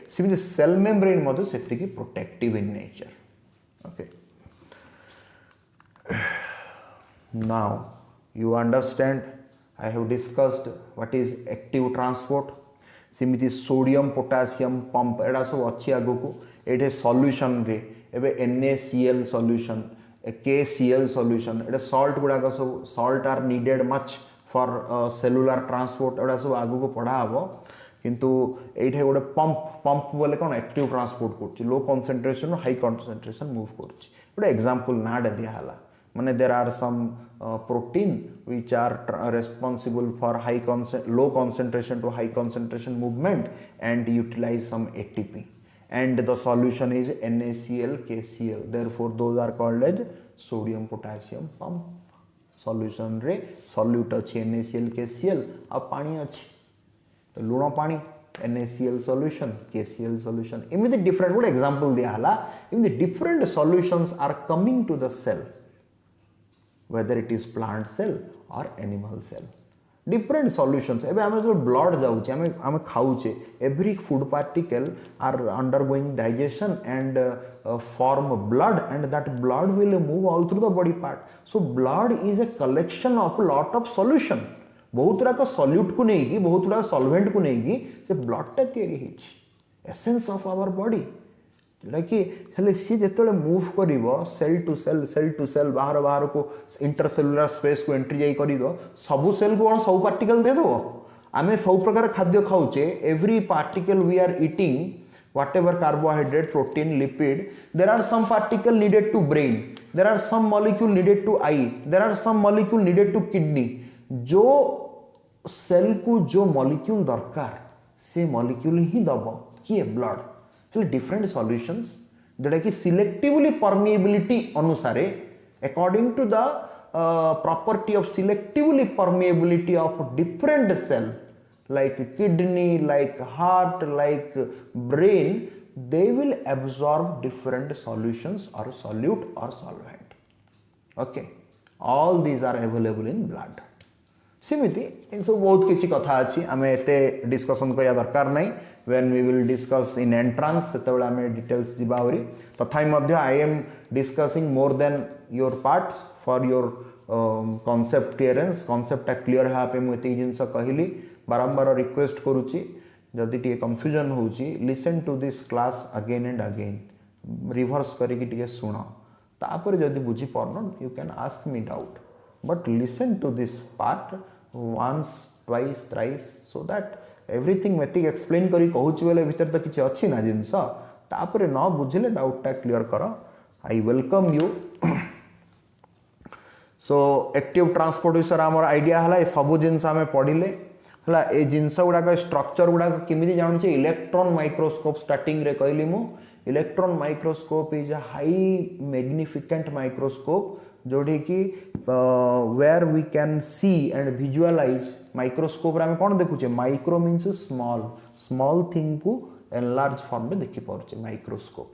सिमिति सेल मेम्ब्रेन मधु सेतिकी protective in nature okay now you understand I have discussed what is active transport सिमिति सोडियम पोटासियम पंप एडा सब अच्छी आगो को एठे सॉल्यूशन रे एबे NaCl सॉल्यूशन KCl सॉल्यूशन एडा सॉल्ट गुडा का सब salt are needed much for cellular transport एडा सब आगो को पढ़ा हबो किंतु एठे गोटे पंप बोले कोन एक्टिव ट्रांसपोर्ट करछि low concentration high concentration move करछि गोटे एग्जांपल नाडा दिया हला माने there are some protein which are responsible for low concentration to high concentration movement and utilize some ATP and the solution is NaCl KCl therefore those are called as sodium potassium pump solution रे solute अछि NaCl KCl आ पानी अछि तो लूण पानी NaCl solution KCl solution एमिति different good example दिया हला एमिति different solutions are coming to the cell whether it is plant cell or animal cell different solutions एबे हमें जो blood जाउचे हमें खाउचे every food particle are undergoing digestion and form blood and that blood will move all through the body part so blood is a collection of lot of solution बहुत गुड़ा solute को नहीं की बहुत गुड़ा सॉल्वेंट को नहीं की से ब्लड टा तैयारी हिच एसेंस ऑफ आवर बॉडी जोटा कि हेले सी जेतले मूव करिवो सेल टू सेल बाहर को इंटरसेलुलर स्पेस को एंट्री जाई करिवो सब सेल को कोन सब पार्टिकल दे दो आमे सब प्रकार खाद्य खाउचे every particle we are eating whatever carbohydrate protein lipid there are some particle needed to brain there are some molecule needed to eye there are some molecule needed to kidney जो cell को जो molecule दरकार से molecule ही दबो कि blood different solutions जोटा कि selectively permeability अनुसार according to the property of selectively permeability of different cell like kidney like heart like brain they will absorb different solutions or solute or solvent okay all these are available in blood सेमिति सब बहुत किसी कथा अच्छी आम एत discussion करिया दरकार नहीं when we will discuss in entrance सेतेबेले आम डिटेल्स जीवा आहुरी तथापि I am discussing more than your part for your concept clearance concept clear हाँपे मुझे जिनस कहली बारंबार रिक्वेस्ट करुच्ची जदि टे कन्फ्यूजन होची listen to this class again and again reverse करके शुण तापर जदि बुझी पारन you can ask me doubt but listen to this part once twice thrice so that everything मेटिक एक्सप्लेन करी कहूची बेले भीतर तो किसी अच्छी ना जिनस तापर न बुझे डाउटा क्लीयर कर I welcome you so active transport विषय आम आइडिया है सब जिनस आम पढ़ले है ये जिनस गुड़ाक स्ट्रक्चर गुड़ाक केमी जाने इलेक्ट्रॉन माइक्रोस्कोप स्टार्टिंग रे कहली मु electron microscope is a high magnificent microscope जोड़ी कि where we can see and visualize microscope आम कौन देखुचे micro means small small thing को एनलार्ज फॉर्म में देखी पारे microscope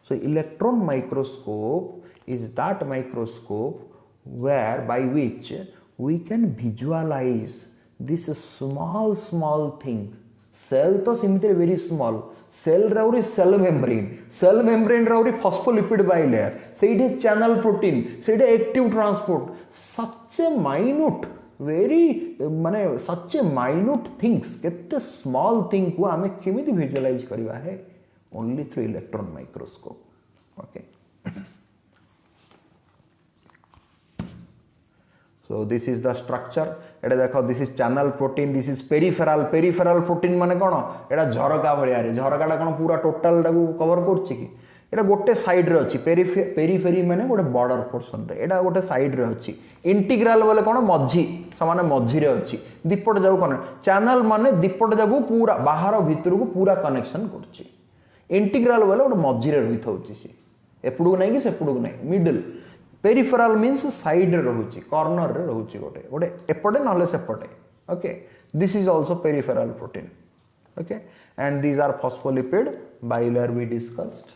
so electron microscope is that microscope where by which we can visualize this small thing cell तो सिमिति very small cell राउरी cell membrane राउरी phospholipid bilayer Sethi channel protein Sethi active transport such a minute very माने such a minute things केते small thing को हमें केमिति visualize करिवा है only through electron microscope okay so this is the structure एटा देखो this is channel protein this is peripheral protein माने कोन एटा झरका भलिया रे झरकाटा कोन पूरा टोटल टाको कवर करछि कि एटा गोटे साइड रे अछि पेरिफेरी माने गोटे बॉर्डर पोर्शन रे एटा गोटे साइड रे अछि इंटीग्रल बोले कोन मझी समान मझी रे अछि दीपट जाऊ कोन चैनल माने दीपट जाऊ पूरा बाहर भीतर को पूरा कनेक्शन करछि इंटीग्रल बोले गोटे मझी रे रहि थौछि से एपुडू नै कि सेपुडू नै मिडल पेरिफेरल मीन्स साइड रोचे कॉर्नर रे रोचे गोटे गोटे एपटे ना सेपटे okay this is also peripheral protein okay and these are phospholipid bilayer we discussed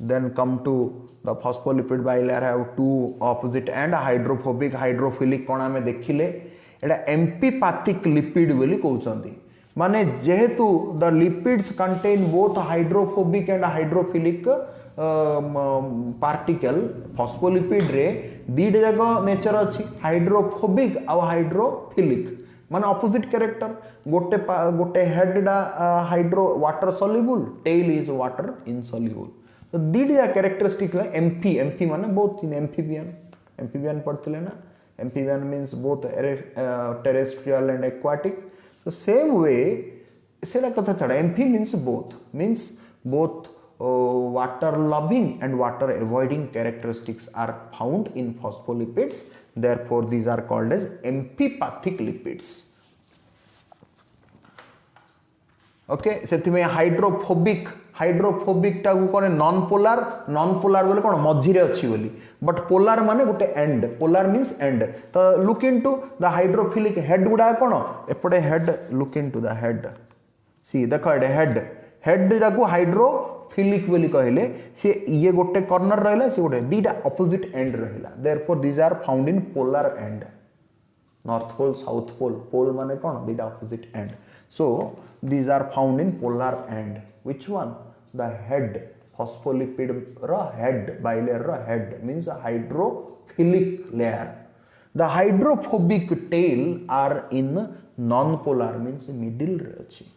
then come to the phospholipid bilayer have two opposite end hydrophobic hydrophilic कोन आमे देखिले एटा एम्पीपैथिक लिपिड बोली कहउछंती माने जेहेतु the lipids contain both hydrophobic and hydrophilic particle phospholipid रे दीड जाक नेचर अच्छी हाइड्रोफोबिक आ हाइड्रोफिलिक माने ऑपोजिट कैरेक्टर गोटे गोटे हेडडा hydro water soluble tail is water insoluble तो दीड जा कैरेक्टरिस्टिक एम्फी माने बोथ इन एम्फीबियन पढ़थिले ना amphibian means both terrestrial and aquatic तो सेम वे सेला कथा छड़ा amphi means both water loving and water avoiding characteristics are found in phospholipids therefore these are called as amphipathic lipids okay सेति में hydrophobic टा को कोन नॉन पोलर बोले कोन मझी रे अछि बोली बट पोलर माने गोटे एंड पोलर मींस एंड तो look into the hydrophilic head गुडा कोन एपटे head look into the head see देखो हेड जाको हाइड्रो फिलिक बोली कहले से ये गोटे कॉर्नर रहला से गोटे दीटा ऑपोजिट एंड रहला therefore these are found in polar end north pole south pole माने कोन दीटा opposite end so these are found in polar end which one the head phospholipid रो हेड बाइलेयर रो head means hydrophilic layer the hydrophobic tail are in non polar means middle रे अछि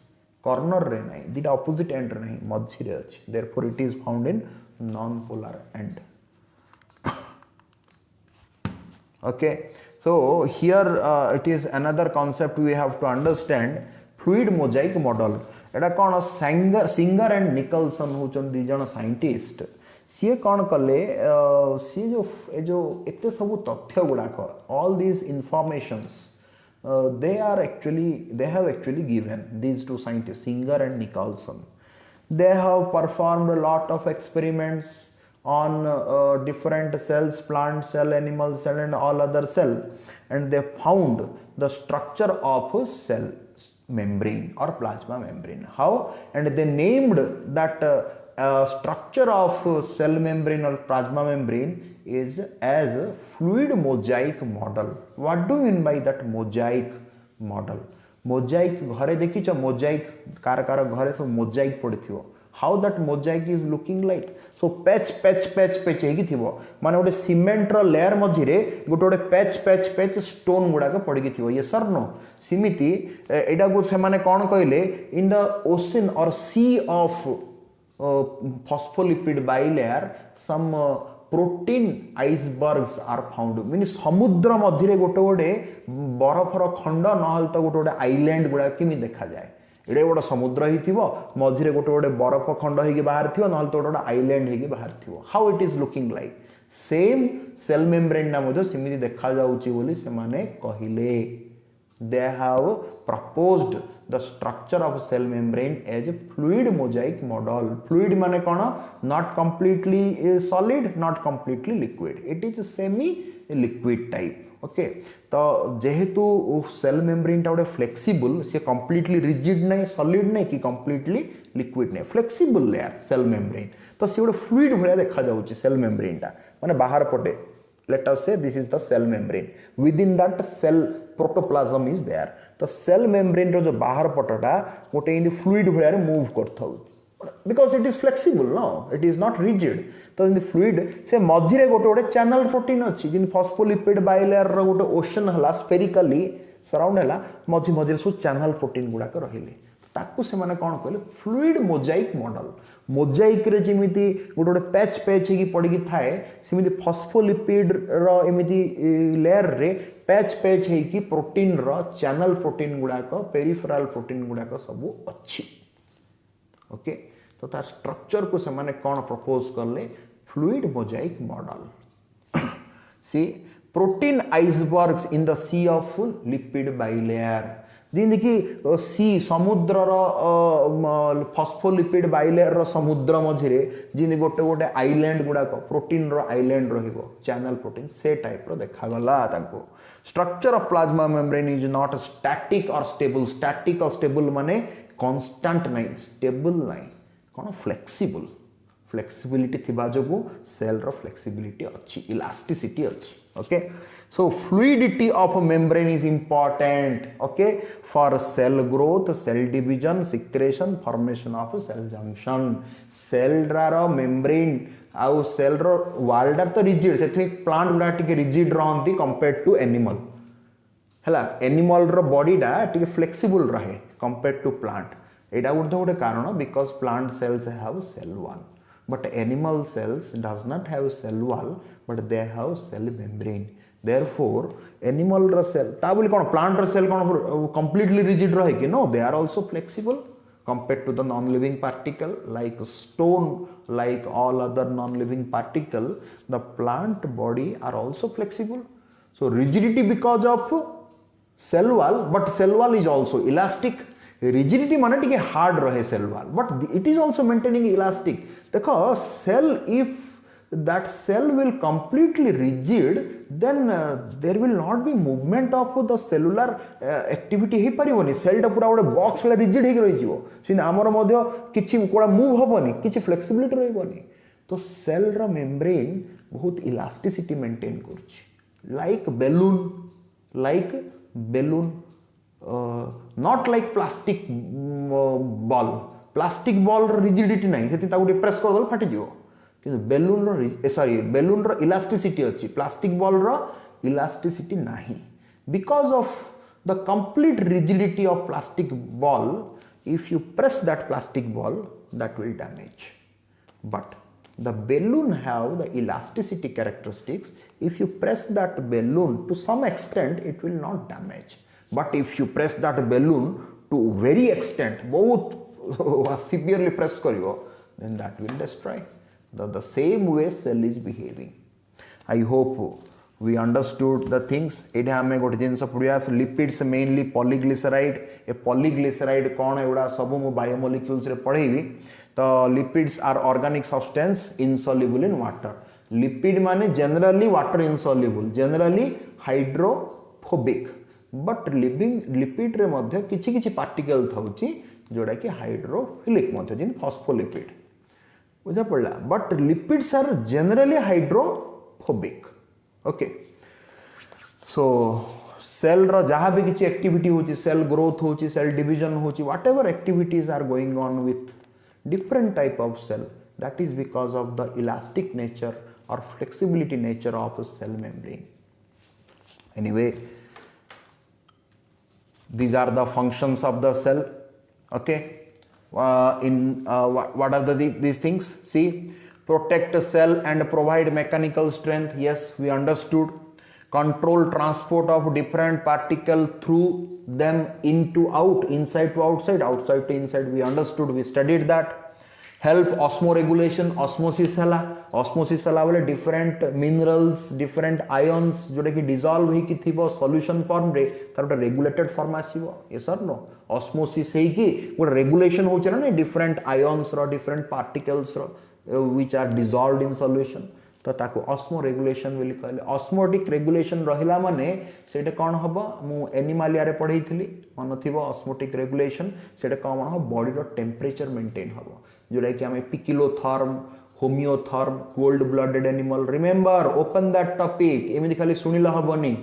corner रे नहीं दीटा opposite and रे नहीं मझी रे अछि therefore it is found in non polar and okay so here it is another concept we have to understand fluid mosaic model Etah cone singer and Nicolson होचन दी जण scientist सी कोन कले सी जो एते सब तथ्य गुडाक all these informations they have actually given these two scientists Singer and Nicholson they have performed a lot of experiments on different cells plant cell animal cell and all other cell and they found the structure of cell membrane or plasma membrane how and they named that structure of cell membrane or plasma membrane is as a fluid mosaic model. What do you mean by that mosaic model? Mosaic घरे देखिछ mosaic car car घरे सब mosaic पड़िथिवो. How that mosaic is looking like? So patch हेकी थिवो माने गोटे cement रो layer मझिरे गोटे patch stone गुड़ाक पड़की थिवो. Yes or no? सिमिति एटा को से माने कोन कहले in the ocean or sea of phospholipid bilayer some protein icebergs are found. Mean समुद्र मझिरे गोटे बरफर खंड नहल तो गोटे आइलैंड गुड़ा केमी देखा जाए. एडे गोटे समुद्र ही थिवो मझिरे गोटे बरफ खंड होगी बाहर थिवो नहल तो गोटे आइलैंड होगी बाहर थिवो. How it is looking like same cell membrane ना मधे सिमिति देखा जाउची बोली से माने कहिले. They have proposed the structure of cell membrane as a fluid mosaic model. Fluid माने कौन? Not completely solid, not completely liquid. It is semi liquid type. Okay. तो जेहेतु सेल मेम्ब्रेन टा गोटे फ्लेक्सिबल से completely rigid नहीं, solid नहीं कि completely liquid नहीं, flexible layer सेल मेम्ब्रेन. तो से गोटे fluid भलिया देखा जाउची सेल मेम्ब्रेन टा माने बाहर पटे. Let us say this is the cell membrane. Within that cell protoplasm is there. तो cell membrane रो जो बाहर पटटा गोटे इन फ्लूइड भलिया रे move करथौ. Because it is flexible, no, it is not rigid. तो इन फ्लूइड से मझिरे गोटे चैनल प्रोटीन अछि जिन फॉस्फोलिपिड बाइलेयर रो गोटे ओशन हला स्फेरिकली सराउंड हला मझिरे सब चैनल प्रोटीन गुडा के रहिले. ताकू से माने कोन कहले फ्लूइड मोजाइक मॉडल. मोजाइक रे जेमिति गोटे पैच हेकी पड़की थाए सेमिति फॉस्फोलिपिड रो एमिति लेयर रे पैच हेकी प्रोटीन रो चैनल प्रोटीन गुडाक पेरिफेरल प्रोटीन गुडाक सब अच्छी. ओके. तो तार स्ट्रक्चर को से माने कोन प्रपोज करले फ्लूइड मोजाइक मॉडल. सी protein icebergs in the sea of lipid bilayer. जिंदगी सी समुद्र फॉस्फोलिपिड बाइलेयर समुद्र मझिरे जिन गोटे गोटे आइलैंड गुड़ाक प्रोटीन रो आइलैंड रहिबो चैनल प्रोटीन से टाइप रो देखा गला ताको. Structure of plasma membrane is not static और स्टेबल. स्टैटिक और स्टेबल माने कांस्टेंट नहीं, स्टेबल नहीं, कोन फ्लेक्सिबल. फ्लेक्सिबिलिटी थिबा जोगु सेल रो फ्लेक्सिबिलिटी अच्छी, इलास्टिसिटी अच्छी. Okay. So fluidity of a membrane is important, okay, for cell growth, cell division, secretion, formation of cell junction. Cell रा membrane आउ cell रो wall टा तो rigid से plant गुड़ा टिके rigid रहंती compared to animal. हला animal रो body टा टिके flexible रहे compared to plant. एटा गोटे कारण because plant cells have cell wall, but animal cells does not have cell wall, but they have cell membrane. Therefore animal रा cell ता बोली कोन plant रा cell कोन completely rigid रहे कि no, they are also flexible compared to the non living particle like stone, like all other non living particle. The plant body are also flexible. So rigidity because of cell wall, but cell wall is also elastic. Rigidity माने टिके hard रहे cell wall, but it is also maintaining elastic. देखो cell, if that cell will completely rigid, then there will not be movement of the cellular activity हे परिबोनी. Cell टा पूरा गोटे box वाला रिजिड हेक रहि जिवो. सिन हमर मध्य किछि कोडा मूव होबोनी, किछि फ्लेक्सिबिलिटी रहबोनी. तो सेल रा मेम्ब्रेन बहुत इलास्टिसिटी मेंटेन करछि. Like balloon not like plastic ball. Plastic ball rigidity नाही, सेति ता गोटे प्रेस कर दल फाटि जिवो. बेलून रो इलास्टिसिटी अच्छी, प्लास्टिक बॉल रो इलास्टिसिटी नहीं. Because of the complete rigidity of plastic ball, if you press that plastic ball that will damage. But the balloon have the elasticity characteristics. If you press that balloon to some extent, it will not damage. But if you press that balloon to very extent, बहुत severely press करियो, then that will destroy. The same way cell is behaving. I hope we understood the things. एठे हमें गोटे जिनस पढ़िया lipids mainly पॉलीग्लिसराइड. ए पॉलीग्लिसराइड कौन एगुड़ा सब मु biomolecules रे पढ़ेबी. तो lipids are organic substance insoluble in water. Lipid माने generally water insoluble, generally hydrophobic. But lipid रे मध्य किछि किछि पार्टिकल थाउची जोड़ा कि हाइड्रोफिलिक मध्य जिन फॉस्फोलिपिड बुझा पड़ला. But lipids are generally hydrophobic. Hydrophobic okay so cell रो जहाँ भी किसी एक्टिविटी होची सेल ग्रोथ होची सेल डिवीजन होची whatever activities are going on with different type of cell that is because of the elastic nature or flexibility nature of a cell membrane. Anyway, these are the functions of the cell. Okay, what are these things? See, protect a cell and provide mechanical strength. Yes, we understood. Control transport of different particle through them into out, inside to outside, outside to inside. We understood, we studied that. Help osmoregulation, osmosis hela. Osmosis hela बोले different minerals, different ions जोटा कि dissolve ही कि Thibaut solution form रे तार उटा regulated form आसीबो. Yes or no? Osmosis है कि वो regulation हो चला ना different ions row different particles row which are dissolved in solution. तो ताको ऑस्मो रेगुलेशन बोली कहले ऑस्मोटिक रेगुलेशन रहिला माने सेटा कोन हबो मु एनिमलिया रे पढैथिली मन थिबो ऑस्मोटिक रेगुलेशन सेटा कोन हबो बॉडी रो टेंपरेचर मेंटेन हबो जोटा कि हमें poikilotherm homeotherm cold blooded animal remember open that topic एमिति खाली सुनिला हबोनी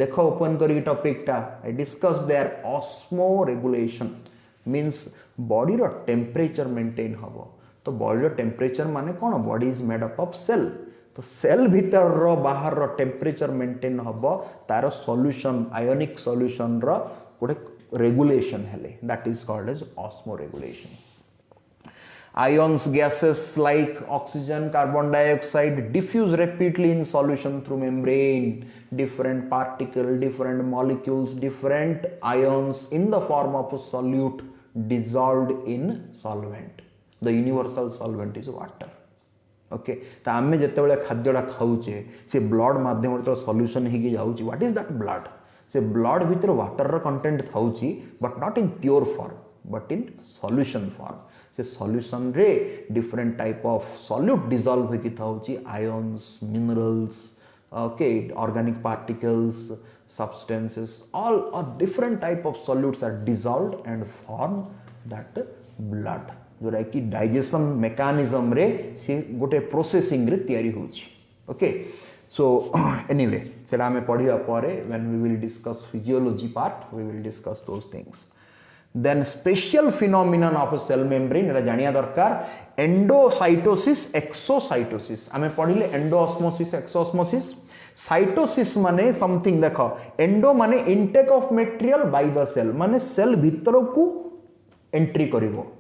देखो ओपन करी टॉपिक टा I discuss there osmoregulation means body रो टेंपरेचर मेंटेन हबो तो बॉडी रो टेंपरेचर माने कोन body is made up of cell तो सेल भीतर रो बाहर रो टेंपरेचर मेंटेन हबो तार सॉल्यूशन आयोनिक सॉल्यूशन रो गोटे रेगुलेशन हेले that is called as osmoregulation ions gases like oxygen carbon dioxide diffuse rapidly in solution through membrane different particle different molecules different ions in the form of a solute dissolved in solvent the universal solvent is water okay तो आम जिते खाद्यटा खाऊे से blood मध्यम जो solution हो जाऊँगी what is that blood से blood भीतर वाटर कंटेंट था but not in pure form but in solution form से सॉल्यूशन रे different type of solute dissolve होकी थाउची ions minerals okay organic particles substances all different type of solutes are dissolved and form that blood जोरा कि digestion mechanism रे से गोटे processing रे तयारी होची ओके सो एनीवे सेटा हमें पढ़िया पारे when we will discuss physiology part we will discuss those things then special phenomenon of cell membrane एटा जानिया दरकार एंडोसाइटोसिस एक्सोसाइटोसिस हमें पढ़िले एंडोऑस्मोसिस एक्सोऑस्मोसिस साइटोसिस माने समथिंग देखो एंडो माने intake of material by the cell माने सेल भीतर को एंट्री करिवो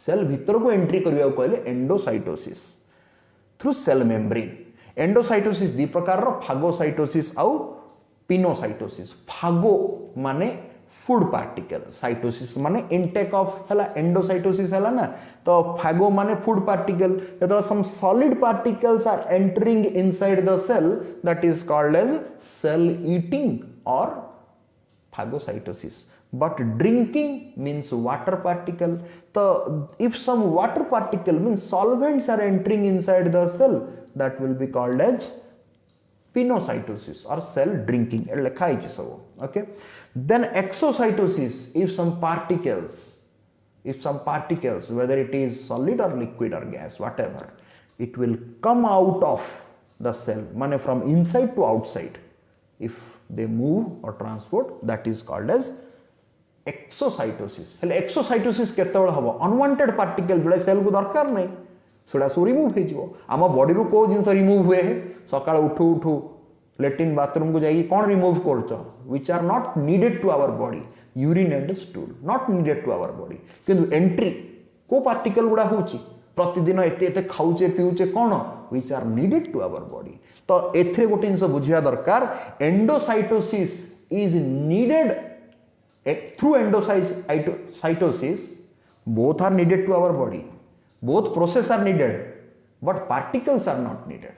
सेल भीतर को एंट्री करिया कहले endocytosis through cell membrane endocytosis दी प्रकार रो फागोसाइटोसिस आउ पिनोसाइटोसिस फागो माने फूड पार्टिकल साइटोसिस माने इनटेक ऑफ हला एंडोसाइटोसिस हला ना तो फागो माने फूड पार्टिकल तो some solid particles are entering inside the cell that is called as cell eating or phagocytosis but drinking means water particle so if some water particle means solvents are entering inside the cell that will be called as pinocytosis or cell drinking lekha hai sabo okay then exocytosis if some particles whether it is solid or liquid or gas whatever it will come out of the cell mane from inside to outside if they move or transport that is called as exocytosis hele exocytosis केतेबेल हबो unwanted particle जोड़ा cell को दरकार नहीं soda so remove हे जिवो आमा body रो को जिंस remove हुए सकाळ उठू उठू लेट्रिन बाथरूम को जाई कोन रिमूव करचो which are not needed to our body urine and stool not needed to our body किंतु एंट्री को पार्टिकल गुडा होची प्रतिदिन एते एते खाउचे पिउचे कोन which are needed to our body तो एथरे गोटे जिंस बुझिया दरकार endocytosis is needed through endocytosis both are needed to our body both process are needed but particles are not needed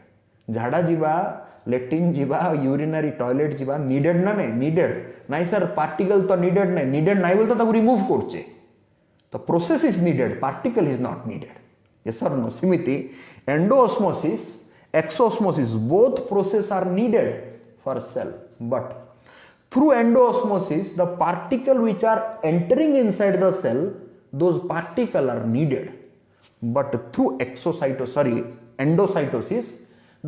झाड़ा जीवा लेट्रिन जीवा यूरिनरी टॉयलेट जीवा needed ना नहीं needed नहीं सर पार्टिकल तो needed नहीं needed नहीं बोलता ताको रिमूव करचे तो process is needed particle is not needed yes or no सिमिति endoosmosis exoosmosis both process are needed for cell but through endoosmosis the particle which are entering inside the cell those particle are needed but through endocytosis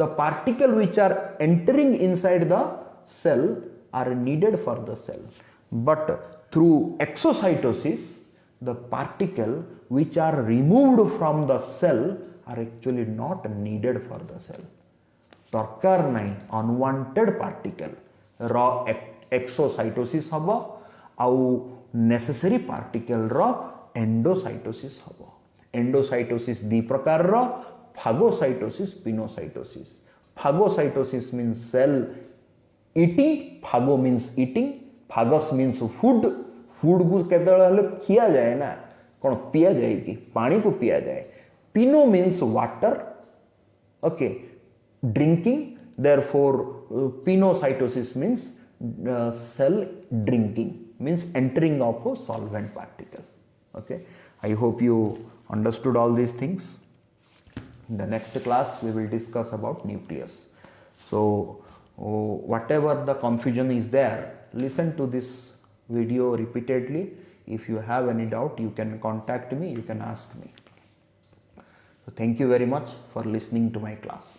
the particle which are entering inside the cell are needed for the cell, but through exocytosis the particle which are removed from the cell are actually not needed for the cell. दरकार नहीं unwanted particle रो exocytosis हबो आउ necessary particle रो endocytosis हबो. Endocytosis दी प्रकार रो phagocytosis pinocytosis. Phagocytosis means cell eating, phago means eating, phagos means food. Food को केतले खिया जाए ना कौन पिया जाए कि पानी को पिया जाए. Pino means water. Okay drinking, therefore pinocytosis means cell drinking, means entering of a solvent particle. Okay, I hope you understood all these things. In the next class we will discuss about nucleus. So whatever the confusion is there, listen to this video repeatedly. If you have any doubt, you can contact me, you can ask me. So thank you very much for listening to my class.